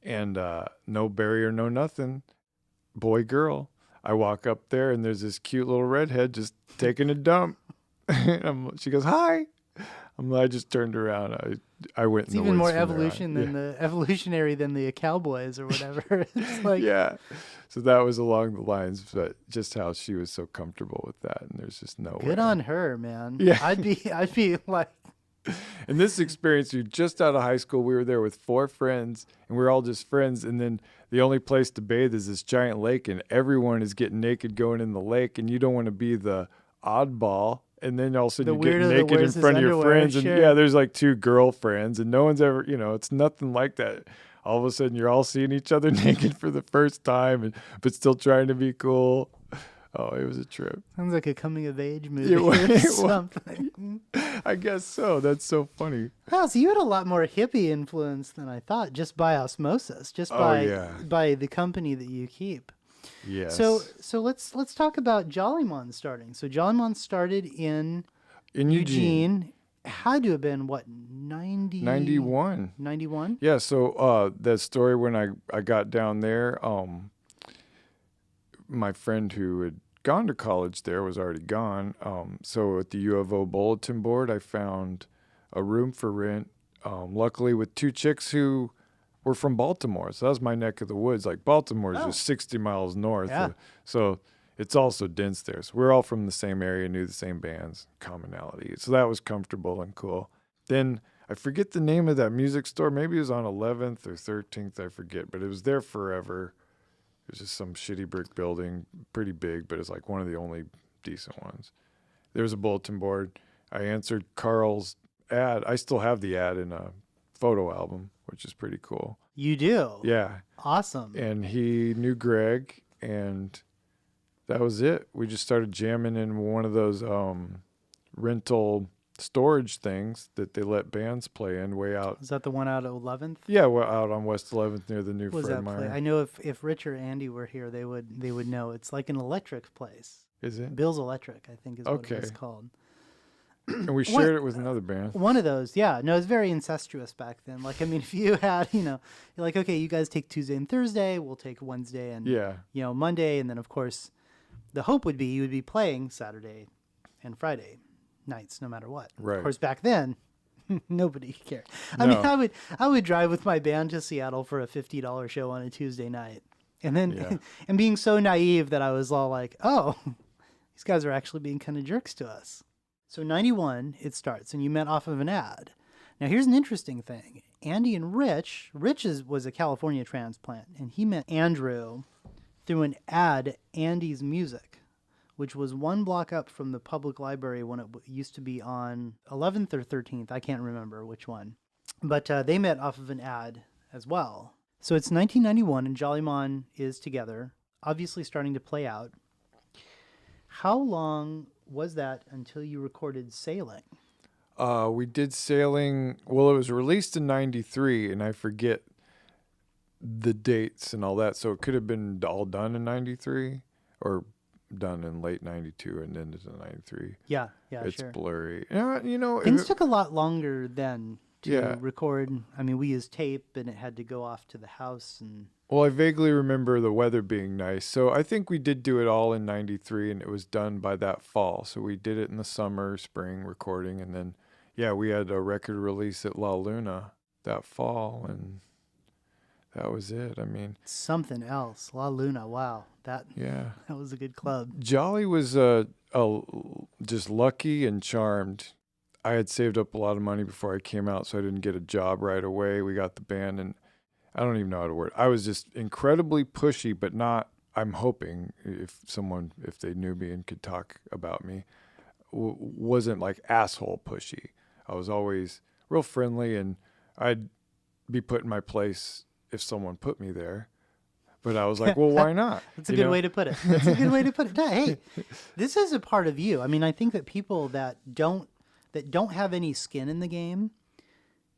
[SPEAKER 3] And no barrier, no nothing. Boy, girl. I walk up there, and there's this cute little redhead just taking a dump. She goes, hi. I just turned around. I went
[SPEAKER 2] It's
[SPEAKER 3] in the
[SPEAKER 2] even
[SPEAKER 3] woods
[SPEAKER 2] more
[SPEAKER 3] from there on.
[SPEAKER 2] evolutionary than the cowboys or whatever. It's like,
[SPEAKER 3] Yeah. So that was along the lines, but just how she was so comfortable with that, and there's just no
[SPEAKER 2] good
[SPEAKER 3] way.
[SPEAKER 2] on her, man.
[SPEAKER 3] Yeah.
[SPEAKER 2] I'd be like,
[SPEAKER 3] And this experience, you're just out of high school. We were there with 4 friends, and we were all just friends. And then the only place to bathe is this giant lake, and everyone is getting naked going in the lake, and you don't want to be the oddball. And then all of a sudden you get naked in front of your friends. And yeah, there's like 2 girlfriends, and no one's ever, it's nothing like that. All of a sudden you're all seeing each other naked for the first time, but still trying to be cool. Oh, it was a trip.
[SPEAKER 2] sounds like a coming of age movie
[SPEAKER 3] It
[SPEAKER 2] or
[SPEAKER 3] was.
[SPEAKER 2] something.
[SPEAKER 3] I guess so. That's so funny.
[SPEAKER 2] Wow, so you had a lot more hippie influence than I thought, just by osmosis, just by the company that you keep.
[SPEAKER 3] Yes.
[SPEAKER 2] So let's talk about Jollymon starting. So Jollymon started in
[SPEAKER 3] Eugene.
[SPEAKER 2] Had to have been what,
[SPEAKER 3] 91.
[SPEAKER 2] 91?
[SPEAKER 3] Yeah, so that story when I got down there, my friend who had gone to college there was already gone. So at the U of O bulletin board, I found a room for rent, luckily with 2 chicks who were from Baltimore. So that was my neck of the woods. Like Baltimore is just 60 miles north.
[SPEAKER 2] Yeah.
[SPEAKER 3] So it's also dense there. So we're all from the same area, knew the same bands, commonality. So that was comfortable and cool. Then I forget the name of that music store. Maybe it was on 11th or 13th. I forget, but it was there forever. It was just some shitty brick building, pretty big, but it's like one of the only decent ones. There was a bulletin board. I answered Karl's ad. I still have the ad in a photo album, which is pretty cool.
[SPEAKER 2] You do?
[SPEAKER 3] Yeah.
[SPEAKER 2] Awesome.
[SPEAKER 3] And he knew Greg, and that was it. We just started jamming in one of those rental storage things that they let bands play in way out.
[SPEAKER 2] Is that the one out at 11th?
[SPEAKER 3] Yeah, we're out on West 11th near the new
[SPEAKER 2] Was
[SPEAKER 3] Fred
[SPEAKER 2] that
[SPEAKER 3] Meyer.
[SPEAKER 2] play? I know if Rich or Andy were here, they would know. It's like an electric place.
[SPEAKER 3] Is it?
[SPEAKER 2] Bill's Electric, I think is what it
[SPEAKER 3] Okay.
[SPEAKER 2] was called.
[SPEAKER 3] And we shared it with another band.
[SPEAKER 2] One of those, yeah. No, it's very incestuous back then. Like, I mean, if you had, you're like, okay, you guys take Tuesday and Thursday, we'll take Wednesday and,
[SPEAKER 3] Yeah.
[SPEAKER 2] Monday. And then, of course, the hope would be you would be playing Saturday and Friday nights, no matter what.
[SPEAKER 3] Right.
[SPEAKER 2] Of course, back then, nobody cared. I mean,
[SPEAKER 3] No.
[SPEAKER 2] I would drive with my band to Seattle for a $50 show on a Tuesday night. And then,
[SPEAKER 3] Yeah.
[SPEAKER 2] and being so naive that I was all like, oh, these guys are actually being kind of jerks to us. So 91, it starts, and you met off of an ad. Now, here's an interesting thing. Andy and Rich was a California transplant, and he met Andrew through an ad at Andy's Music, which was 1 block up from the public library when it used to be on 11th or 13th. I can't remember which one. But they met off of an ad as well. So it's 1991, and Jollymon is together, obviously starting to play out. How long was that until you recorded Sailing?
[SPEAKER 3] We did Sailing. Well, it was released in 93, and I forget the dates and all that. So it could have been all done in 93 or done in late 92 and then into 93.
[SPEAKER 2] Yeah,
[SPEAKER 3] It's
[SPEAKER 2] sure.
[SPEAKER 3] blurry.
[SPEAKER 2] Things took a lot longer then to
[SPEAKER 3] Yeah.
[SPEAKER 2] record. I mean, we used tape, and it had to go off to the house. And
[SPEAKER 3] Well, I vaguely remember the weather being nice. So I think we did do it all in 93, and it was done by that fall. So we did it in the summer, spring recording, and then, we had a record release at La Luna that fall, and that was it. I mean,
[SPEAKER 2] something else. La Luna, wow. That was a good club.
[SPEAKER 3] Jolly was just lucky and charmed. I had saved up a lot of money before I came out, so I didn't get a job right away. We got the band, and I don't even know how to word it. I was just incredibly pushy, but not I'm hoping if they knew me and could talk about me, wasn't like asshole pushy. I was always real friendly, and I'd be put in my place if someone put me there. But I was like, well, why not?
[SPEAKER 2] That's a good way to put it. That's a good way to put it. No, hey, this is a part of you. I mean, I think that people that don't have any skin in the game,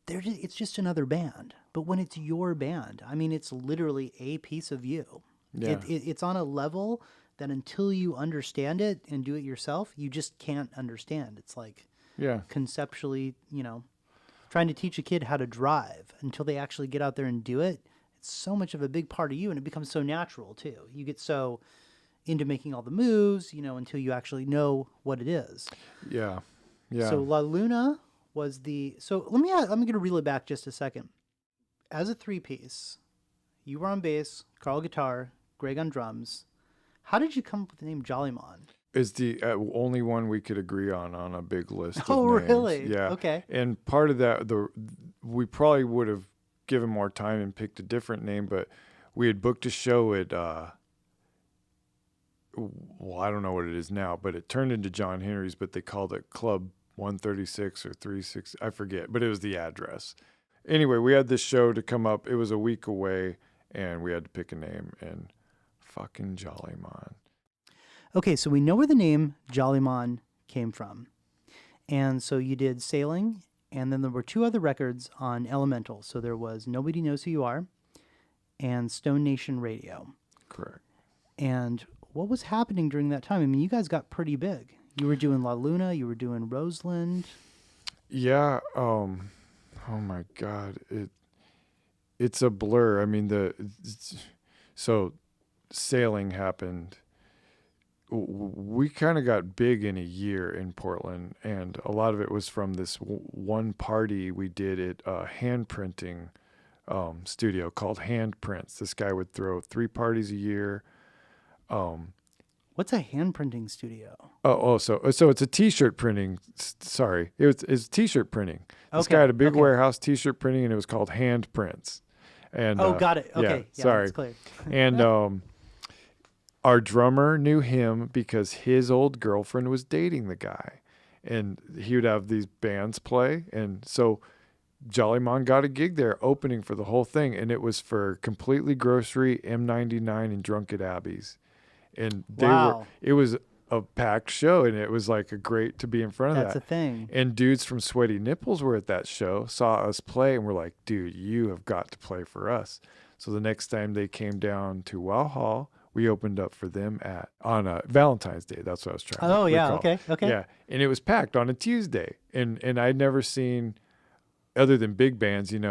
[SPEAKER 2] it's just another band. But when it's your band, I mean, it's literally a piece of you.
[SPEAKER 3] Yeah.
[SPEAKER 2] It's on a level that until you understand it and do it yourself, you just can't understand. It's like conceptually, trying to teach a kid how to drive until they actually get out there and do it. It's so much of a big part of you, and it becomes so natural too. You get so into making all the moves, until you actually know what it is.
[SPEAKER 3] Yeah. Yeah.
[SPEAKER 2] So La Luna was so I'm going to reel it back just a second. As a 3-piece, you were on bass, Karl guitar, Greg on drums. How did you come up with the name Jollymon?
[SPEAKER 3] It's the only one we could agree on a big list of names.
[SPEAKER 2] Oh, really?
[SPEAKER 3] Yeah.
[SPEAKER 2] Okay.
[SPEAKER 3] And part of that, we probably would have given more time and picked a different name, but we had booked a show at, I don't know what it is now, but it turned into John Henry's, but they called it Club 136 or 36, I forget, but it was the address. Anyway, we had this show to come up. It was a week away, and we had to pick a name, and fucking Jollymon.
[SPEAKER 2] Okay, so we know where the name Jollymon came from. And so you did Sailing, and then there were 2 other records on Elemental. So there was Nobody Knows Who You Are and Stone Nation Radio.
[SPEAKER 3] Correct.
[SPEAKER 2] And what was happening during that time? I mean, you guys got pretty big. You were doing La Luna, you were doing Roseland.
[SPEAKER 3] Yeah. Oh my God. It's a blur. I mean, so Sailing happened. We kind of got big in a year in Portland, and a lot of it was from this one party we did at a hand printing studio called Handprints. This guy would throw 3 parties a year.
[SPEAKER 2] What's a hand printing studio?
[SPEAKER 3] So it's a T-shirt printing. Sorry, it's T-shirt printing. This
[SPEAKER 2] Okay,
[SPEAKER 3] guy had a big warehouse T-shirt printing, and it was called Handprints. And
[SPEAKER 2] got it. Okay, yeah,
[SPEAKER 3] sorry.
[SPEAKER 2] that's clear.
[SPEAKER 3] And our drummer knew him because his old girlfriend was dating the guy, and he would have these bands play, and so Jollymon got a gig there opening for the whole thing, and it was for Completely Grocery, M99, and Drunk at Abby's. And it was a packed show, and it was like great to be in front of that.
[SPEAKER 2] That's a thing.
[SPEAKER 3] And dudes from Sweaty Nipples were at that show, saw us play, and were like, dude, you have got to play for us. So the next time they came down to Wow Hall, we opened up for them on Valentine's Day. That's what I was trying to recall.
[SPEAKER 2] Yeah, okay.
[SPEAKER 3] Yeah, and it was packed on a Tuesday. And I'd never seen, other than big bands, do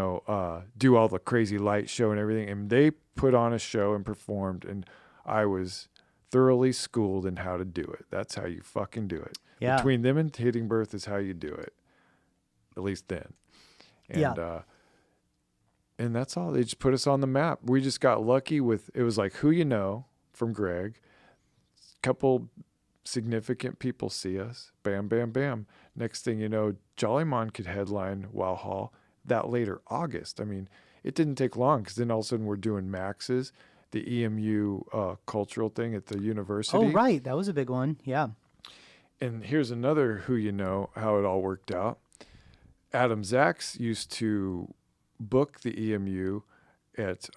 [SPEAKER 3] all the crazy light show and everything. And they put on a show and performed, and I was thoroughly schooled in how to do it. That's how you fucking do it.
[SPEAKER 2] Yeah.
[SPEAKER 3] Between them and Hitting Birth is how you do it. At least then. And, and that's all. They just put us on the map. We just got lucky with, it was like Who You Know from Greg. Couple significant people see us. Bam, bam, bam. Next thing you know, Jollymon could headline Wow Hall that later August. I mean, it didn't take long, because then all of a sudden we're doing Max's, the EMU cultural thing at the university.
[SPEAKER 2] Oh, right. That was a big one. Yeah.
[SPEAKER 3] And here's another Who You Know, how it all worked out. Adam Zaks used to book the EMU at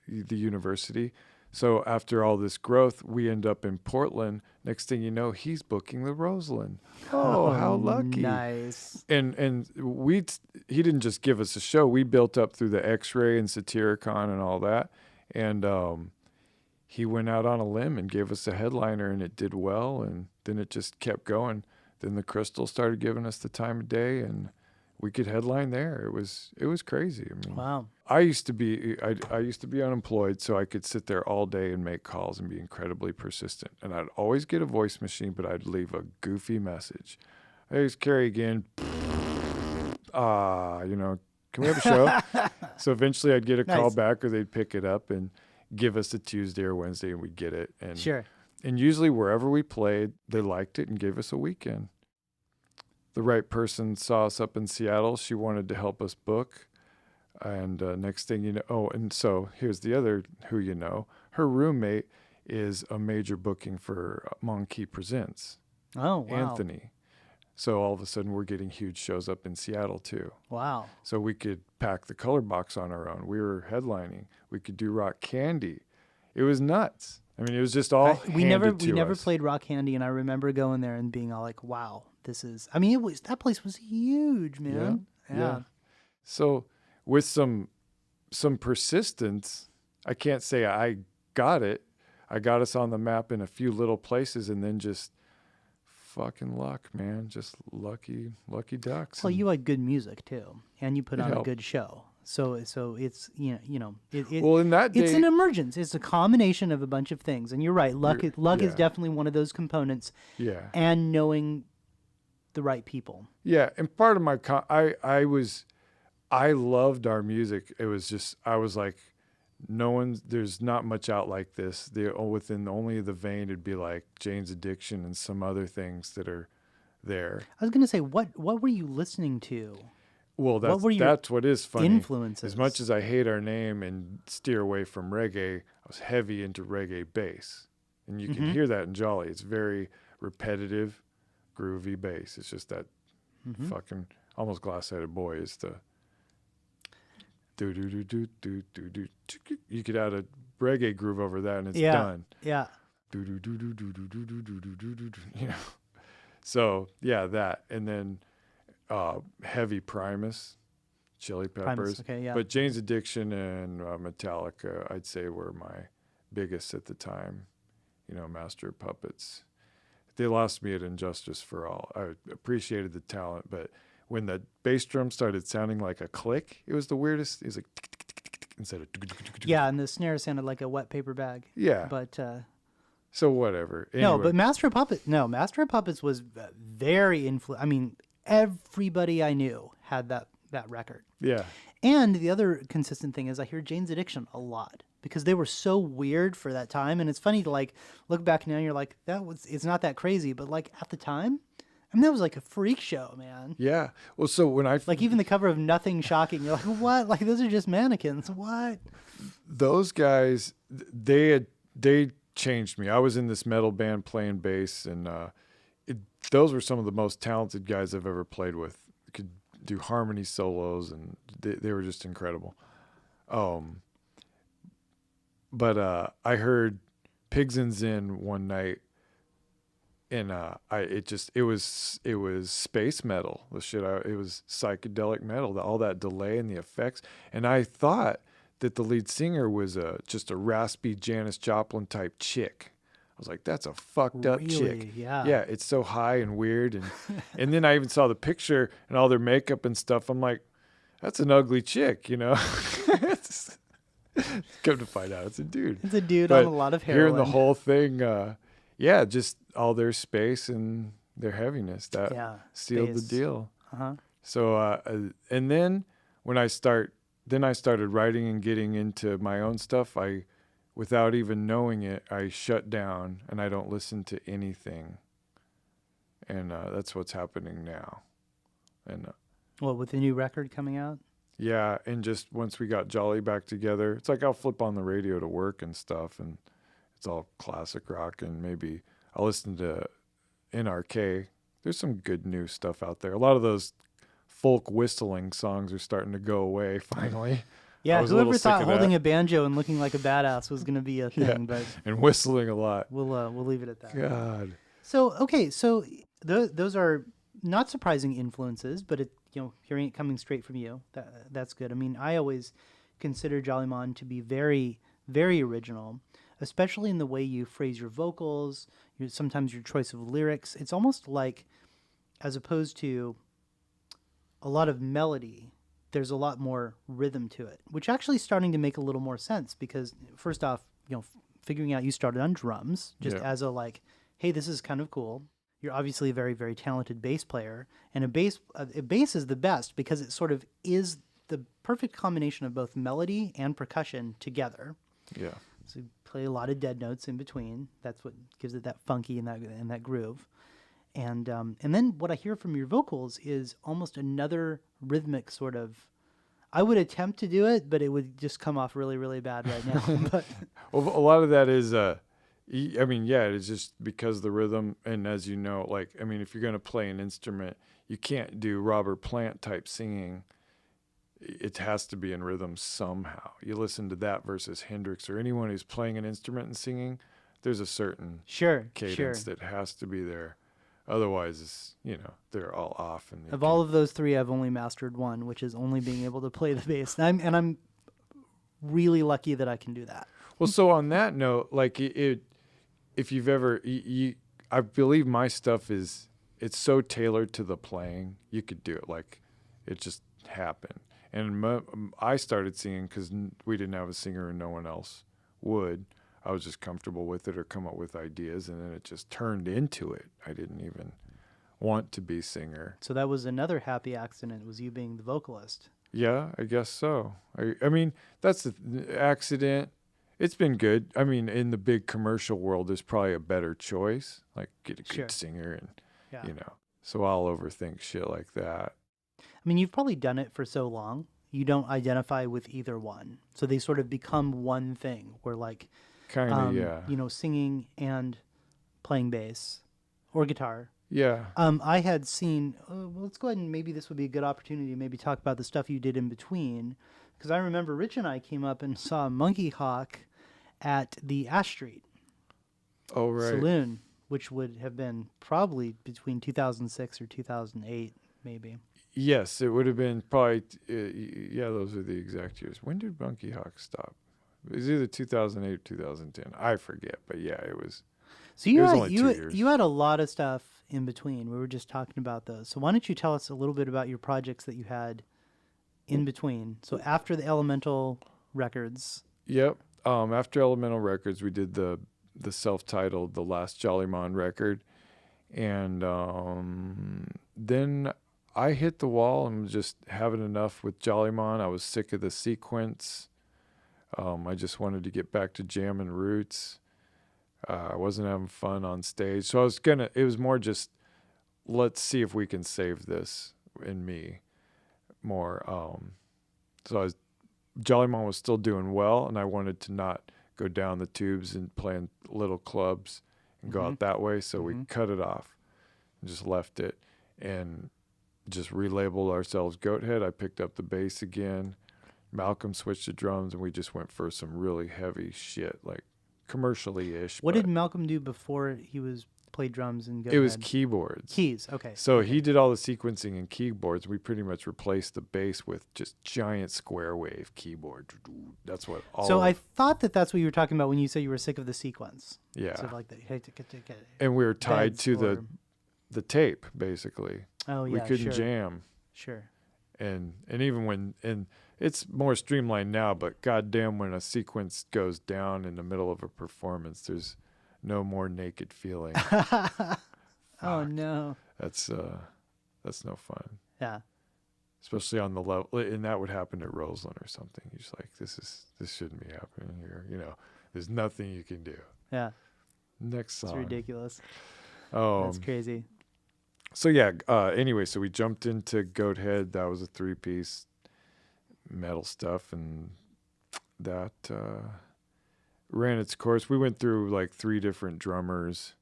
[SPEAKER 3] the university. So after all this growth, we end up in Portland. Next thing you know, he's booking the Roseland. Oh, how lucky.
[SPEAKER 2] Nice.
[SPEAKER 3] And he didn't just give us a show. We built up through the X-Ray and Satyricon and all that. And he went out on a limb and gave us a headliner, and it did well. And then it just kept going. Then the Crystal started giving us the time of day, and we could headline there. It was crazy. I mean,
[SPEAKER 2] wow.
[SPEAKER 3] I used to be unemployed, so I could sit there all day and make calls and be incredibly persistent. And I'd always get a voice machine, but I'd leave a goofy message. Hey, it's Carey again. Can we have a show? So eventually I'd get a call back, or they'd pick it up and give us a Tuesday or Wednesday, and we'd get it. And
[SPEAKER 2] Sure.
[SPEAKER 3] And usually wherever we played, they liked it and gave us a weekend. The right person saw us up in Seattle. She wanted to help us book. And next thing you know, and so here's the other Who You Know. her roommate is a major booking for Monkey Presents,
[SPEAKER 2] Oh, wow.
[SPEAKER 3] Anthony. So all of a sudden we're getting huge shows up in Seattle too.
[SPEAKER 2] Wow.
[SPEAKER 3] So we could pack the color box on our own. We were headlining. We could do Rock Candy. It was nuts. I mean, it was just all
[SPEAKER 2] we never
[SPEAKER 3] us.
[SPEAKER 2] played Rock Candy, and I remember going there and being all like, "Wow, this is." I mean, that place was huge, man. Yeah.
[SPEAKER 3] So with some persistence, I can't say I got it. I got us on the map in a few little places, and then just fucking luck, man. Just lucky ducks.
[SPEAKER 2] Well, you had good music too, and you put on a
[SPEAKER 3] helped.
[SPEAKER 2] good show. So it's
[SPEAKER 3] Well, in that day,
[SPEAKER 2] it's an emergence. It's a combination of a bunch of things, and you're right. Luck is
[SPEAKER 3] yeah.
[SPEAKER 2] definitely one of those components.
[SPEAKER 3] Yeah.
[SPEAKER 2] And knowing the right people.
[SPEAKER 3] Yeah, and part of my I loved our music. It was just I was like, there's not much out like this. Within only the vein, it'd be like Jane's Addiction and some other things that are there.
[SPEAKER 2] I was gonna say, what were you listening to?
[SPEAKER 3] Well,
[SPEAKER 2] What were your
[SPEAKER 3] that's what is funny.
[SPEAKER 2] influences?
[SPEAKER 3] As much as I hate our name and steer away from reggae, I was heavy into reggae bass, and you can hear that in Jolly. It's very repetitive, groovy bass. It's just that fucking almost glass-headed boy is the do do do do do do do. You could add a reggae groove over that, and it's done.
[SPEAKER 2] Yeah.
[SPEAKER 3] Do do do do do do do do do do do do. You know. So yeah, that, and then heavy Primus, Chili Peppers.
[SPEAKER 2] Okay, yeah.
[SPEAKER 3] But Jane's Addiction and Metallica, I'd say, were my biggest at the time. You know, Master of Puppets. They lost me at Injustice for All. I appreciated the talent, but when the bass drum started sounding like a click, it was the weirdest. It was like tick, tick, tick, tick, tick, instead of
[SPEAKER 2] Yeah, and the snare sounded like a wet paper bag.
[SPEAKER 3] Yeah.
[SPEAKER 2] But
[SPEAKER 3] so whatever. Anyway.
[SPEAKER 2] no, but Master of Puppets was very I mean, everybody I knew had that record.
[SPEAKER 3] Yeah.
[SPEAKER 2] And the other consistent thing is I hear Jane's Addiction a lot because they were so weird for that time. And it's funny to like look back now and you're like, it's not that crazy. But like at the time, I mean, that was like a freak show, man.
[SPEAKER 3] Yeah. Well, so when I
[SPEAKER 2] Like even the cover of Nothing Shocking, you're like, what? Like those are just mannequins. What?
[SPEAKER 3] those guys, they changed me. I was in this metal band playing bass, and those were some of the most talented guys I've ever played with. Could do harmony solos, and they were just incredible. But I heard Pigs in Zin one night, and it was space metal. The shit, it was psychedelic metal. All that delay and the effects, and I thought that the lead singer was just a raspy Janis Joplin type chick. I was like, that's a fucked up chick.
[SPEAKER 2] Yeah.
[SPEAKER 3] Yeah, it's so high and weird, and then I even saw the picture and all their makeup and stuff. I'm like, that's an ugly chick, you know. Come to find out, it's a dude.
[SPEAKER 2] It's a dude
[SPEAKER 3] But
[SPEAKER 2] on a lot of heroin.
[SPEAKER 3] hearing the whole thing, just all their space and their heaviness that sealed the
[SPEAKER 2] space.
[SPEAKER 3] deal.
[SPEAKER 2] Uh-huh.
[SPEAKER 3] So, and then when I started writing and getting into my own stuff, without even knowing it, I shut down and I don't listen to anything. And that's what's happening now. And
[SPEAKER 2] With the new record coming out?
[SPEAKER 3] yeah, and just once we got Jolly back together, it's like I'll flip on the radio to work and stuff, and it's all classic rock, and maybe I'll listen to NRK. There's some good new stuff out there. A lot of those folk whistling songs are starting to go away finally.
[SPEAKER 2] Yeah,
[SPEAKER 3] I was a little
[SPEAKER 2] whoever
[SPEAKER 3] sick
[SPEAKER 2] thought
[SPEAKER 3] of
[SPEAKER 2] holding
[SPEAKER 3] that.
[SPEAKER 2] a banjo and looking like a badass was going to be a thing,
[SPEAKER 3] Yeah,
[SPEAKER 2] but
[SPEAKER 3] and whistling a lot.
[SPEAKER 2] we'll leave it at that.
[SPEAKER 3] God.
[SPEAKER 2] So, okay, so those are not surprising influences, but hearing it coming straight from you, that's good. I mean, I always consider Jollymon to be very, very original, especially in the way you phrase your vocals, sometimes your choice of lyrics. It's almost like, as opposed to a lot of melody, there's a lot more rhythm to it, which actually is starting to make a little more sense because, first off, figuring out you started on drums just as a like, hey, this is kind of cool. You're obviously a very, very talented bass player, and a bass is the best because it sort of is the perfect combination of both melody and percussion together.
[SPEAKER 3] Yeah.
[SPEAKER 2] So you play a lot of dead notes in between. That's what gives it that funky and that groove. And then what I hear from your vocals is almost another rhythmic sort of I would attempt to do it, but it would just come off really, really bad right now. But
[SPEAKER 3] Well, a lot of that is, I mean, yeah, it's just because the rhythm, and as you know, like, I mean, if you're going to play an instrument, you can't do Robert Plant type singing. It has to be in rhythm somehow. You listen to that versus Hendrix or anyone who's playing an instrument and singing, there's a certain cadence that has to be there. Otherwise, it's, they're all off. And
[SPEAKER 2] of all of those three, I've only mastered one, which is only being able to play the bass. And I'm really lucky that I can do that.
[SPEAKER 3] Well, so on that note, like if you've ever, I believe my stuff it's so tailored to the playing, you could do it. Like, it just happened. And I started singing because we didn't have a singer and no one else would. I was just comfortable with it or come up with ideas, and then it just turned into it. I didn't even want to be singer.
[SPEAKER 2] So that was another happy accident, was you being the vocalist.
[SPEAKER 3] Yeah, I guess so. I mean, that's the accident. It's been good. I mean, in the big commercial world, there's probably a better choice. Like, get a good singer and, So I'll overthink shit like that.
[SPEAKER 2] I mean, you've probably done it for so long, you don't identify with either one. So they sort of become one thing where, like,
[SPEAKER 3] kind of, yeah.
[SPEAKER 2] Singing and playing bass or guitar.
[SPEAKER 3] Yeah.
[SPEAKER 2] I had seen, well, let's go ahead and maybe this would be a good opportunity to maybe talk about the stuff you did in between. Because I remember Rich and I came up and saw Monkey Hawk at the Ash Street Saloon, which would have been probably between 2006 or 2008, maybe.
[SPEAKER 3] Yes, it would have been probably, those are the exact years. When did Monkey Hawk stop? It was either 2008 or 2010. I forget, but yeah, it was.
[SPEAKER 2] So you had a lot of stuff in between. We were just talking about those. So why don't you tell us a little bit about your projects that you had in between? So after the Elemental Records.
[SPEAKER 3] Yep. After Elemental Records, we did the self-titled The Last Jollymon record. And then I hit the wall and was just having enough with Jollymon. I was sick of the sequence. I just wanted to get back to jamming roots. I wasn't having fun on stage. So it was more just, let's see if we can save this in me more. Jollymon was still doing well, and I wanted to not go down the tubes and play in little clubs and go out that way. So we cut it off and just left it and just relabeled ourselves Goathead. I picked up the bass again. Malcolm switched to drums, and we just went for some really heavy shit, like commercially-ish.
[SPEAKER 2] What did Malcolm do before he played drums and Goathead?
[SPEAKER 3] It was keyboards.
[SPEAKER 2] Keys, okay.
[SPEAKER 3] So he did all the sequencing in keyboards. We pretty much replaced the bass with just giant square wave keyboard. That's what all.
[SPEAKER 2] So I thought that's what you were talking about when you said you were sick of the sequence.
[SPEAKER 3] Yeah.
[SPEAKER 2] So like
[SPEAKER 3] and we were tied to the tape, basically.
[SPEAKER 2] Oh, yeah,
[SPEAKER 3] we couldn't jam.
[SPEAKER 2] Sure.
[SPEAKER 3] And even and it's more streamlined now, but goddamn, when a sequence goes down in the middle of a performance, there's no more naked feeling.
[SPEAKER 2] Oh no.
[SPEAKER 3] That's no fun.
[SPEAKER 2] Yeah.
[SPEAKER 3] Especially on the level, and that would happen at Roseland or something. You're just like, this shouldn't be happening here. There's nothing you can do.
[SPEAKER 2] Yeah.
[SPEAKER 3] Next song.
[SPEAKER 2] It's ridiculous.
[SPEAKER 3] Oh,
[SPEAKER 2] that's crazy.
[SPEAKER 3] So yeah. Anyway, so we jumped into Goathead. That was a 3-piece metal stuff, and that ran its course. We went through like 3 different drummers.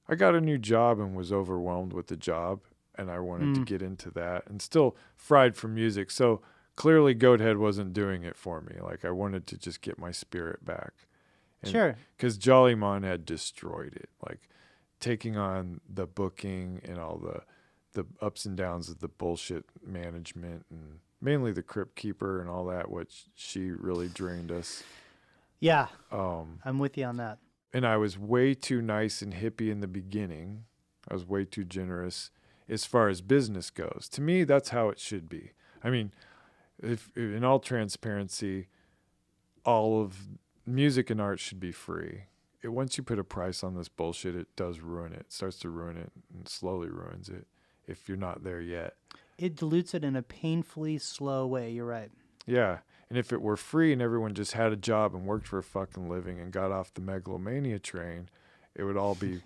[SPEAKER 3] I got a new job and was overwhelmed with the job, and I wanted to get into that, and still fried for music. So clearly Goathead wasn't doing it for me. Like, I wanted to just get my spirit back.
[SPEAKER 2] Sure.
[SPEAKER 3] Because Jollymon had destroyed it. Like, taking on the booking and all the ups and downs of the bullshit management, and mainly the Crypt Keeper and all that, which she really drained us.
[SPEAKER 2] Yeah, I'm with you on that.
[SPEAKER 3] And I was way too nice and hippie in the beginning. I was way too generous as far as business goes. To me, that's how it should be. I mean, if in all transparency, all of music and art should be free. Once you put a price on this bullshit, it does ruin it. It starts to ruin it and slowly ruins it if you're not there yet.
[SPEAKER 2] It dilutes it in a painfully slow way. You're right.
[SPEAKER 3] Yeah. And if it were free and everyone just had a job and worked for a fucking living and got off the megalomania train, it would all be,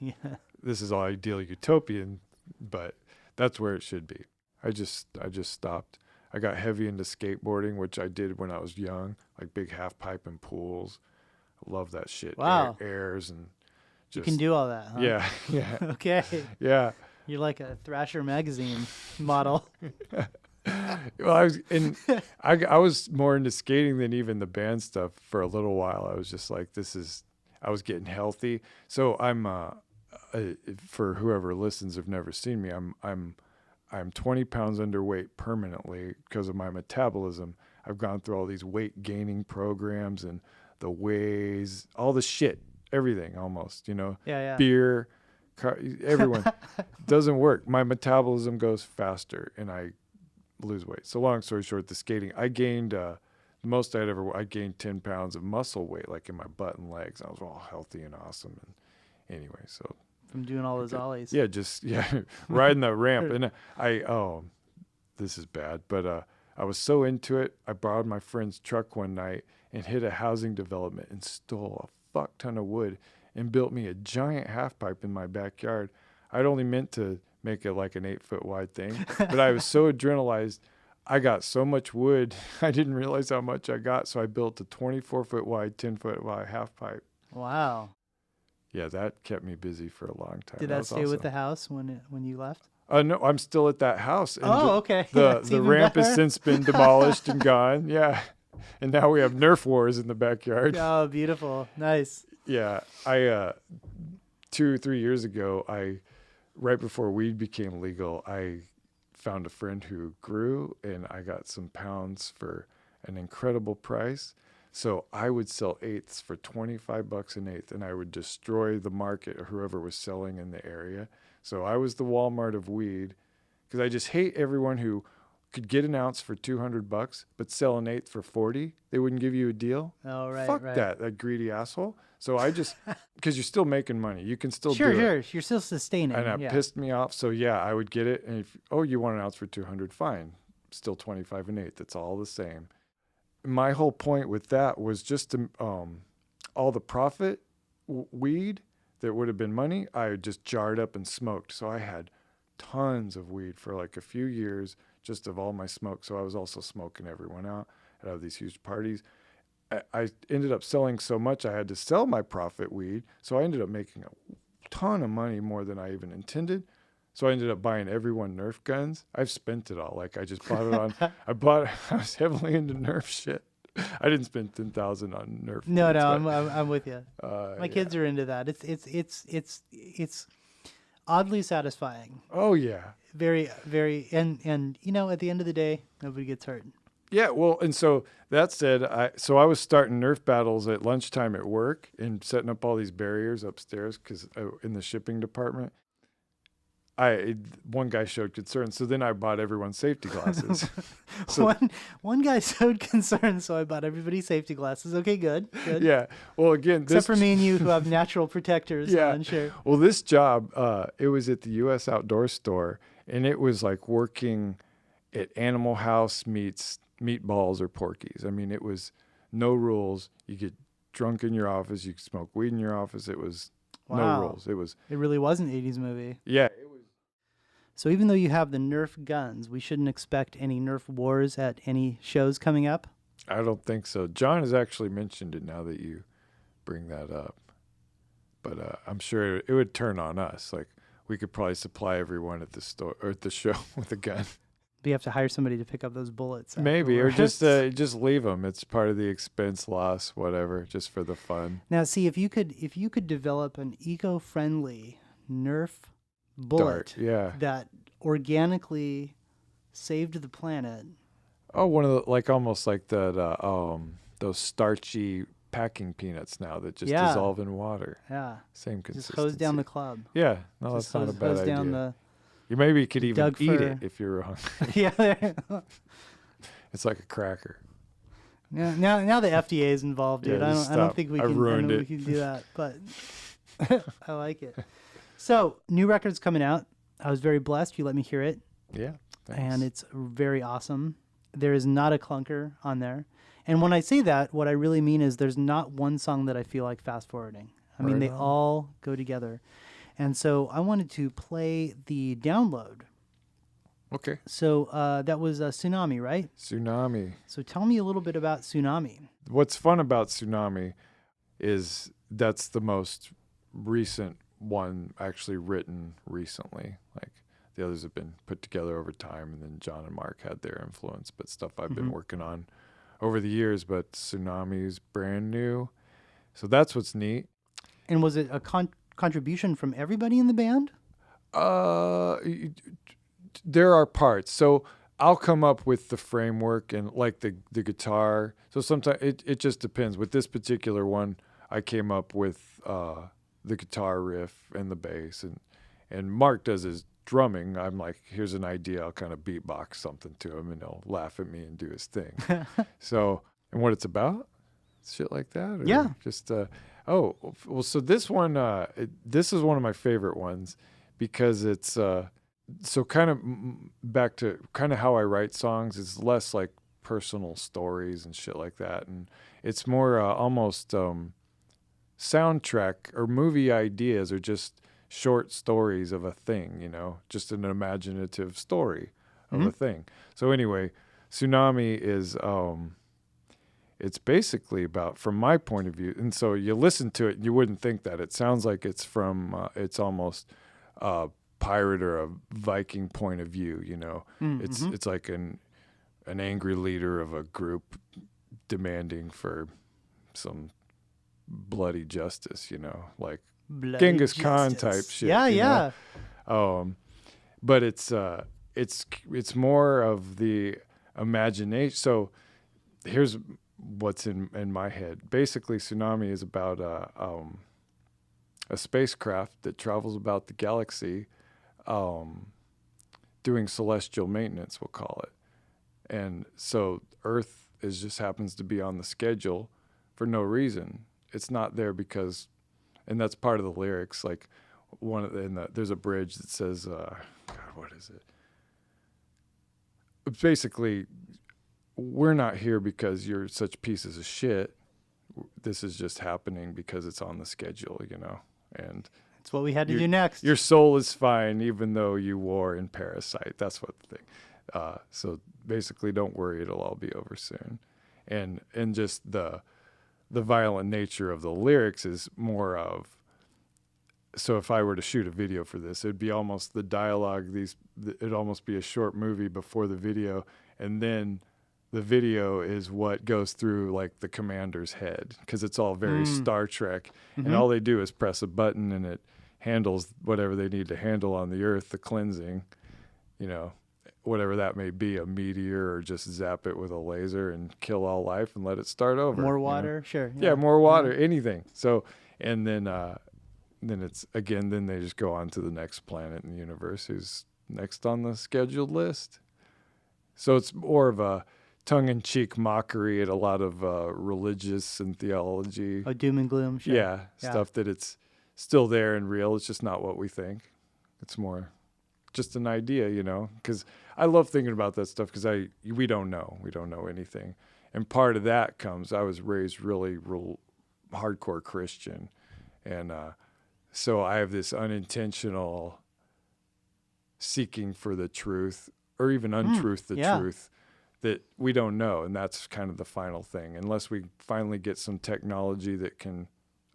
[SPEAKER 3] This is all ideal utopian, but that's where it should be. I just stopped. I got heavy into skateboarding, which I did when I was young, like big half pipe and pools. I love that shit.
[SPEAKER 2] Wow.
[SPEAKER 3] Airs and
[SPEAKER 2] You
[SPEAKER 3] just.
[SPEAKER 2] can do all that, huh?
[SPEAKER 3] Yeah, yeah,
[SPEAKER 2] Okay.
[SPEAKER 3] yeah.
[SPEAKER 2] You're like a Thrasher magazine model.
[SPEAKER 3] Well, I was more into skating than even the band stuff for a little while. I was just like, I was getting healthy. So I'm, for whoever listens have never seen me, I'm 20 pounds underweight permanently because of my metabolism. I've gone through all these weight gaining programs and the ways, all the shit, everything almost,
[SPEAKER 2] Yeah.
[SPEAKER 3] beer, everyone. Doesn't work. My metabolism goes faster and I lose weight. So long story short, the skating, I gained the most I gained 10 pounds of muscle weight, like in my butt and legs. I was all healthy and awesome. And anyway, so
[SPEAKER 2] From doing all those ollies.
[SPEAKER 3] yeah, riding the ramp. And this is bad, but I was so into it. I borrowed my friend's truck one night and hit a housing development and stole a fuck ton of wood and built me a giant half pipe in my backyard. I'd only meant to make it like an 8-foot wide thing, but I was so adrenalized. I got so much wood, I didn't realize how much I got. So I built a 24-foot wide, 10-foot wide half pipe.
[SPEAKER 2] Wow.
[SPEAKER 3] Yeah, that kept me busy for a long time.
[SPEAKER 2] Did that stay with the house when you left?
[SPEAKER 3] No, I'm still at that house. And
[SPEAKER 2] okay.
[SPEAKER 3] The ramp has since been demolished and gone. Yeah. And now we have Nerf wars in the backyard.
[SPEAKER 2] Oh, beautiful. Nice.
[SPEAKER 3] Yeah. I 2 or 3 years ago, right before weed became legal, I found a friend who grew and I got some pounds for an incredible price. So I would sell eighths for $25 an eighth and I would destroy the market or whoever was selling in the area. So I was the Walmart of weed because I just hate everyone who could get an ounce for $200 but sell an eighth for $40. They wouldn't give you a deal.
[SPEAKER 2] Oh, right.
[SPEAKER 3] Fuck
[SPEAKER 2] right.
[SPEAKER 3] that greedy asshole. So I just, because you're still making money. You can still do it.
[SPEAKER 2] Sure. You're still sustaining.
[SPEAKER 3] And it pissed me off. So yeah, I would get it. And you want an ounce for $200, fine. Still 25 an eighth. It's all the same. My whole point with that was just to, all the profit weed that would have been money, I just jarred up and smoked. So I had tons of weed for like a few years, just of all my smoke. So I was also smoking everyone out. I'd have these huge parties. I ended up selling so much I had to sell my profit weed. So I ended up making a ton of money, more than I even intended. So I ended up buying everyone Nerf guns. I've spent it all. Like I just bought it on, I was heavily into Nerf shit. I didn't spend $10,000 on Nerf.
[SPEAKER 2] No, I'm with you. My kids are into that. It's oddly satisfying.
[SPEAKER 3] Oh yeah.
[SPEAKER 2] Very, very, and at the end of the day, nobody gets hurt.
[SPEAKER 3] Yeah, well, and so that said, I was starting Nerf battles at lunchtime at work and setting up all these barriers upstairs because in the shipping department, one guy showed concern, so then I bought everyone safety glasses. So
[SPEAKER 2] one guy showed concern, so I bought everybody safety glasses. Okay, good.
[SPEAKER 3] Yeah. Well, again,
[SPEAKER 2] except for me and you who have natural protectors.
[SPEAKER 3] Yeah.
[SPEAKER 2] On, sure.
[SPEAKER 3] Well, this job, it was at the U.S. Outdoor Store, and it was like working at Animal House meets Meatballs or Porky's. I mean, it was no rules. You get drunk in your office. You could smoke weed in your office. It was no rules. It
[SPEAKER 2] really was an 80s movie.
[SPEAKER 3] Yeah, it was.
[SPEAKER 2] So even though you have the Nerf guns, we shouldn't expect any Nerf wars at any shows coming up?
[SPEAKER 3] I don't think so. John has actually mentioned it now that you bring that up. But I'm sure it would turn on us. Like, we could probably supply everyone at the store or at the show with a gun.
[SPEAKER 2] But you have to hire somebody to pick up those bullets.
[SPEAKER 3] Maybe, or
[SPEAKER 2] afterwards.
[SPEAKER 3] just leave them. It's part of the expense loss, whatever, just for the fun.
[SPEAKER 2] Now, see, if you could develop an eco-friendly Nerf bullet that organically saved the planet.
[SPEAKER 3] Oh, one of the, like almost like that those starchy packing peanuts now that just dissolve in water.
[SPEAKER 2] Yeah.
[SPEAKER 3] Same consistency.
[SPEAKER 2] Just hose down the club.
[SPEAKER 3] Yeah. No, that's not a bad idea.
[SPEAKER 2] Down
[SPEAKER 3] you maybe could even eat it if you're hungry.
[SPEAKER 2] Yeah.
[SPEAKER 3] It's like a cracker.
[SPEAKER 2] Yeah. Now the FDA is involved, dude.
[SPEAKER 3] Yeah,
[SPEAKER 2] I don't think we can do that, but I like it. So, new record's coming out. I was very blessed. You let me hear it.
[SPEAKER 3] Yeah. Thanks.
[SPEAKER 2] And it's very awesome. There is not a clunker on there. And when I say that, what I really mean is there's not one song that I feel like fast forwarding. I mean, they all go together. And so I wanted to play the download
[SPEAKER 3] Okay.
[SPEAKER 2] So that was Tsunami, right?
[SPEAKER 3] Tsunami.
[SPEAKER 2] So tell me a little bit about Tsunami.
[SPEAKER 3] What's fun about Tsunami is that's the most recent one actually written recently. Like the others have been put together over time, and then John and Mark had their influence, but stuff I've been working on over the years. But Tsunami is brand new. So that's what's neat.
[SPEAKER 2] And was it a contribution from everybody in the band?
[SPEAKER 3] There are parts. So I'll come up with the framework and like the guitar. So sometimes it just depends. With this particular one, I came up with the guitar riff and the bass, and Mark does his drumming. I'm like, here's an idea. I'll kind of beatbox something to him, and he'll laugh at me and do his thing. So, and what it's about, shit like that. Or
[SPEAKER 2] yeah.
[SPEAKER 3] Just oh well. So this one, this is one of my favorite ones because it's so kind of back to kind of how I write songs. It's less like personal stories and shit like that, and it's more almost soundtrack or movie ideas, or just short stories of a thing, you know, just an imaginative story of a thing. So anyway, Tsunami is it's basically about, from my point of view, and so you listen to it and you wouldn't think that. It sounds like it's from it's almost pirate or a Viking point of view, you know. It's like an angry leader of a group demanding for some bloody justice, you know, like
[SPEAKER 2] Bloody
[SPEAKER 3] Genghis Khan type shit.
[SPEAKER 2] Yeah,
[SPEAKER 3] you know? But it's more of the imagination. So here's what's in my head. Basically, Tsunami is about a spacecraft that travels about the galaxy, doing celestial maintenance, we'll call it. And so Earth just happens to be on the schedule for no reason. It's not there because, and that's part of the lyrics. Like there's a bridge that says, God, what is it? Basically, we're not here because you're such pieces of shit. This is just happening because it's on the schedule, you know. And
[SPEAKER 2] that's what we had to do next.
[SPEAKER 3] Your soul is fine, even though you wore in Parasite. That's what the thing. So basically, don't worry, it'll all be over soon. And just the violent nature of the lyrics is more of, so if I were to shoot a video for this, it'd be almost the dialogue, it'd almost be a short movie before the video, and then the video is what goes through like the commander's head, because it's all very Star Trek, and all they do is press a button and it handles whatever they need to handle on the Earth, the cleansing, you know, whatever that may be, a meteor, or just zap it with a laser and kill all life and let it start over.
[SPEAKER 2] More water,
[SPEAKER 3] you know?
[SPEAKER 2] Sure.
[SPEAKER 3] Yeah, more water, anything. So, and then it's, again, then they just go on to the next planet in the universe who's next on the scheduled list. So it's more of a tongue-in-cheek mockery at a lot of religious and theology.
[SPEAKER 2] Oh, doom and gloom. Sure.
[SPEAKER 3] Yeah, stuff that it's still there and real. It's just not what we think. It's more just an idea, you know, because I love thinking about that stuff because we don't know. We don't know anything. And part of that comes, I was raised really hardcore Christian. And so I have this unintentional seeking for the truth, or even untruth truth, that we don't know. And that's kind of the final thing. Unless we finally get some technology that can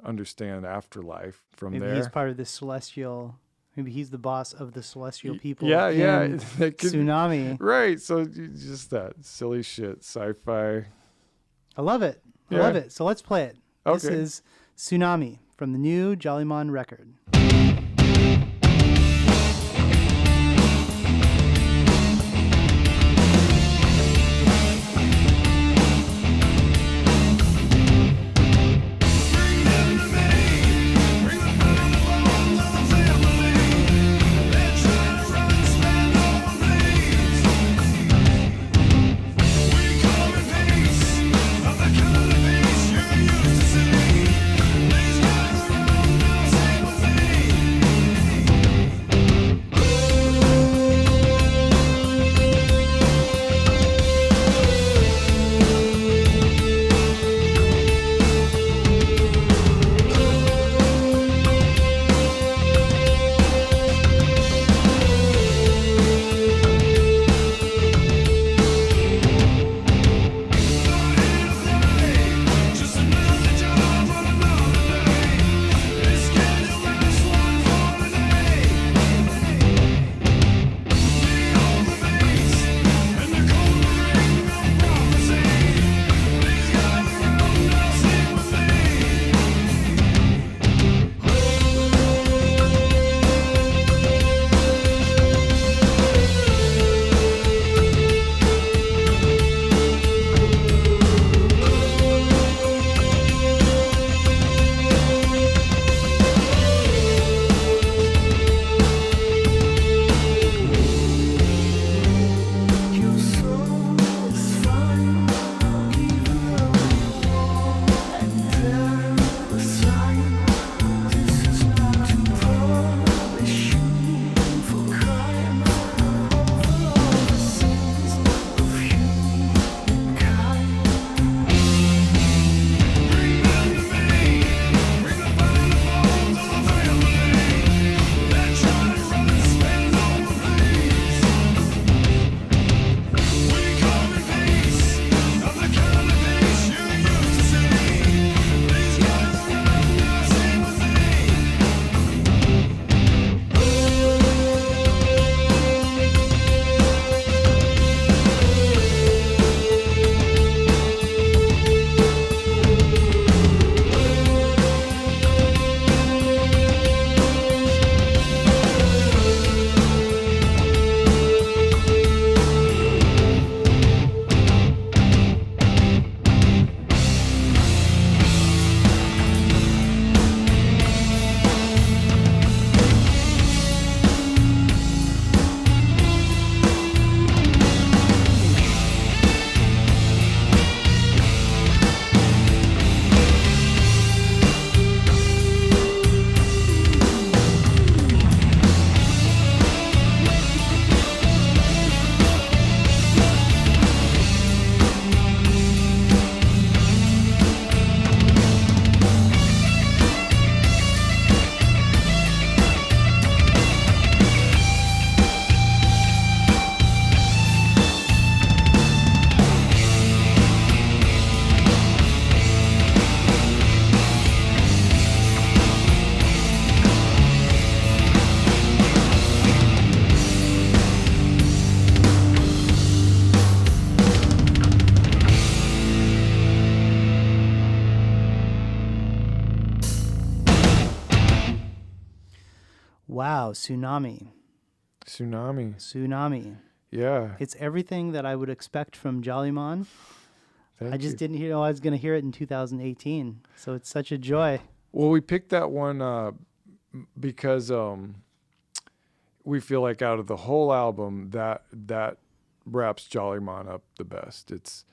[SPEAKER 3] understand afterlife from
[SPEAKER 2] Maybe
[SPEAKER 3] there.
[SPEAKER 2] he's part of the celestial, maybe he's the boss of the celestial people.
[SPEAKER 3] Yeah.
[SPEAKER 2] Tsunami.
[SPEAKER 3] Right. So just that silly shit, sci-fi.
[SPEAKER 2] I love it. I love it. So let's play it.
[SPEAKER 3] Okay.
[SPEAKER 2] This is Tsunami from the new Jollymon record.
[SPEAKER 4] Used to see, these guys are on, they'll say
[SPEAKER 2] Wow, Tsunami.
[SPEAKER 3] Yeah.
[SPEAKER 2] It's everything that I would expect from Jollymon.
[SPEAKER 3] Thank
[SPEAKER 2] I just
[SPEAKER 3] you.
[SPEAKER 2] didn't know I was going to hear it in 2018. So it's such a joy.
[SPEAKER 3] Well, we picked that one because we feel like out of the whole album, that wraps Jollymon up the best. It's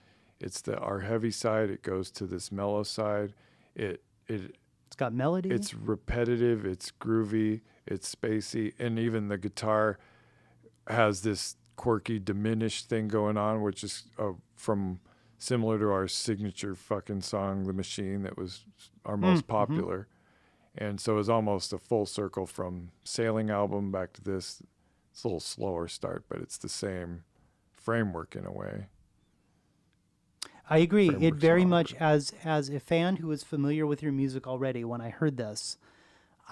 [SPEAKER 3] our heavy side. It goes to this mellow side. It's
[SPEAKER 2] got melody.
[SPEAKER 3] It's repetitive. It's groovy. It's spacey, and even the guitar has this quirky diminished thing going on, which is from similar to our signature fucking song, "The Machine," that was our most popular. And so it's almost a full circle from Sailing album back to this. It's a little slower start, but it's the same framework in a way.
[SPEAKER 2] I agree. It
[SPEAKER 3] Framework's
[SPEAKER 2] very
[SPEAKER 3] longer.
[SPEAKER 2] much, as a fan who is familiar with your music already, when I heard this,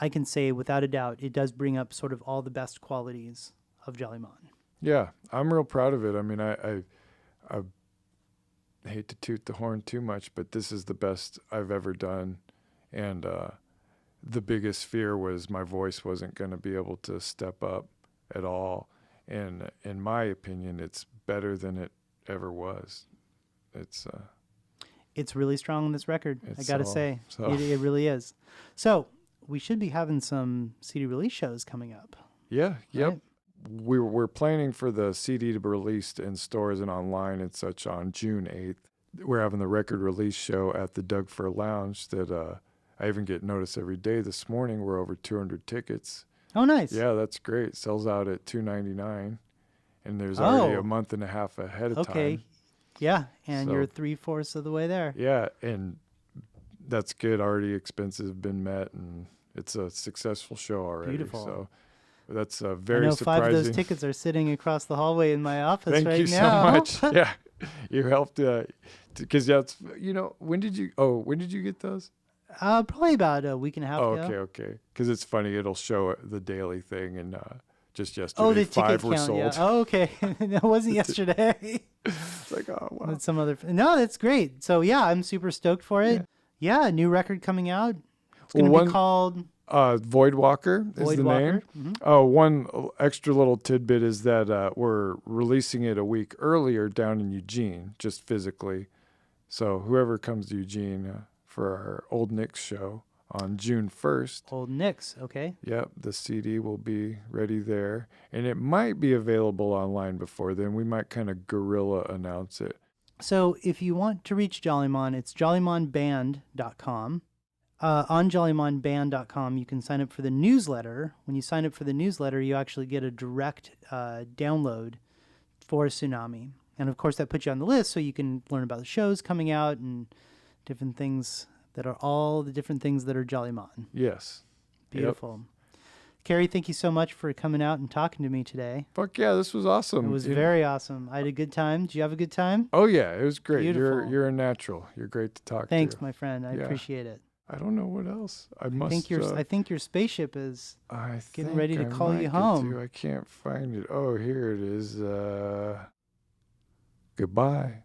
[SPEAKER 2] I can say without a doubt it does bring up sort of all the best qualities of Jollymon.
[SPEAKER 3] Yeah, I'm real proud of it. I mean, I hate to toot the horn too much, but this is the best I've ever done. And the biggest fear was my voice wasn't going to be able to step up at all. And in my opinion, it's better than it ever was.
[SPEAKER 2] It's really strong on this record, I got to say.
[SPEAKER 3] so-
[SPEAKER 2] It really is. So we should be having some CD release shows coming up.
[SPEAKER 3] Yeah, yep.
[SPEAKER 2] Right.
[SPEAKER 3] We're planning for the CD to be released in stores and online and such on June 8th. We're having the record release show at the Doug Fir Lounge that I even get notice every day. This morning we're over 200 tickets.
[SPEAKER 2] Oh, nice.
[SPEAKER 3] Yeah, that's great. Sells out at $299, and there's already
[SPEAKER 2] Oh.
[SPEAKER 3] a month and a half ahead of
[SPEAKER 2] Okay.
[SPEAKER 3] time.
[SPEAKER 2] Yeah, and
[SPEAKER 3] So-
[SPEAKER 2] you're 3/4 of the way there.
[SPEAKER 3] Yeah, and that's good. Already expenses have been met, and it's a successful show already.
[SPEAKER 2] Beautiful.
[SPEAKER 3] So that's
[SPEAKER 2] I
[SPEAKER 3] very
[SPEAKER 2] know
[SPEAKER 3] surprising.
[SPEAKER 2] 5 of those tickets are sitting across the hallway in my office
[SPEAKER 3] Thank
[SPEAKER 2] right
[SPEAKER 3] you
[SPEAKER 2] now.
[SPEAKER 3] so much. Yeah, you helped. Because that's when did you get those?
[SPEAKER 2] Probably about a week and a half
[SPEAKER 3] Oh,
[SPEAKER 2] ago.
[SPEAKER 3] okay. Because it's funny. It'll show the daily thing, and just yesterday,
[SPEAKER 2] Oh, the ticket
[SPEAKER 3] 5 were
[SPEAKER 2] count.
[SPEAKER 3] sold.
[SPEAKER 2] Yeah. Oh, okay. It wasn't yesterday.
[SPEAKER 3] It's like, oh wow.
[SPEAKER 2] But some other. No, that's great. So yeah, I'm super stoked for it. Yeah, new record coming out. It's going to be called
[SPEAKER 3] Void Walker is
[SPEAKER 2] Void
[SPEAKER 3] the
[SPEAKER 2] Walker.
[SPEAKER 3] name.
[SPEAKER 2] Mhm.
[SPEAKER 3] Oh, one extra little tidbit is that we're releasing it a week earlier down in Eugene, just physically. So whoever comes to Eugene for our Old Nick's show on June 1st,
[SPEAKER 2] Old Nick's. Okay.
[SPEAKER 3] yep, the CD will be ready there. And it might be available online before then. We might kind of guerrilla announce it.
[SPEAKER 2] So if you want to reach Jollymon, it's jollymonband.com. On jollymonband.com, you can sign up for the newsletter. When you sign up for the newsletter, you actually get a direct download for Tsunami. And of course, that puts you on the list so you can learn about the shows coming out and different things that are all the different things that are Jollymon.
[SPEAKER 3] Yes. Yep.
[SPEAKER 2] Beautiful. Carey, thank you so much for coming out and talking to me today.
[SPEAKER 3] Fuck yeah, this was awesome.
[SPEAKER 2] It was very awesome. I had a good time. Did you have a good time?
[SPEAKER 3] Oh yeah, it was great.
[SPEAKER 2] Beautiful.
[SPEAKER 3] You're a natural. You're great to talk
[SPEAKER 2] Thanks,
[SPEAKER 3] to.
[SPEAKER 2] my friend. I
[SPEAKER 3] Yeah.
[SPEAKER 2] appreciate it.
[SPEAKER 3] I don't know what else. I
[SPEAKER 2] think your spaceship is
[SPEAKER 3] I
[SPEAKER 2] getting
[SPEAKER 3] think
[SPEAKER 2] ready to
[SPEAKER 3] I
[SPEAKER 2] call you
[SPEAKER 3] might get
[SPEAKER 2] home.
[SPEAKER 3] to. I can't find it. Oh, here it is. Goodbye.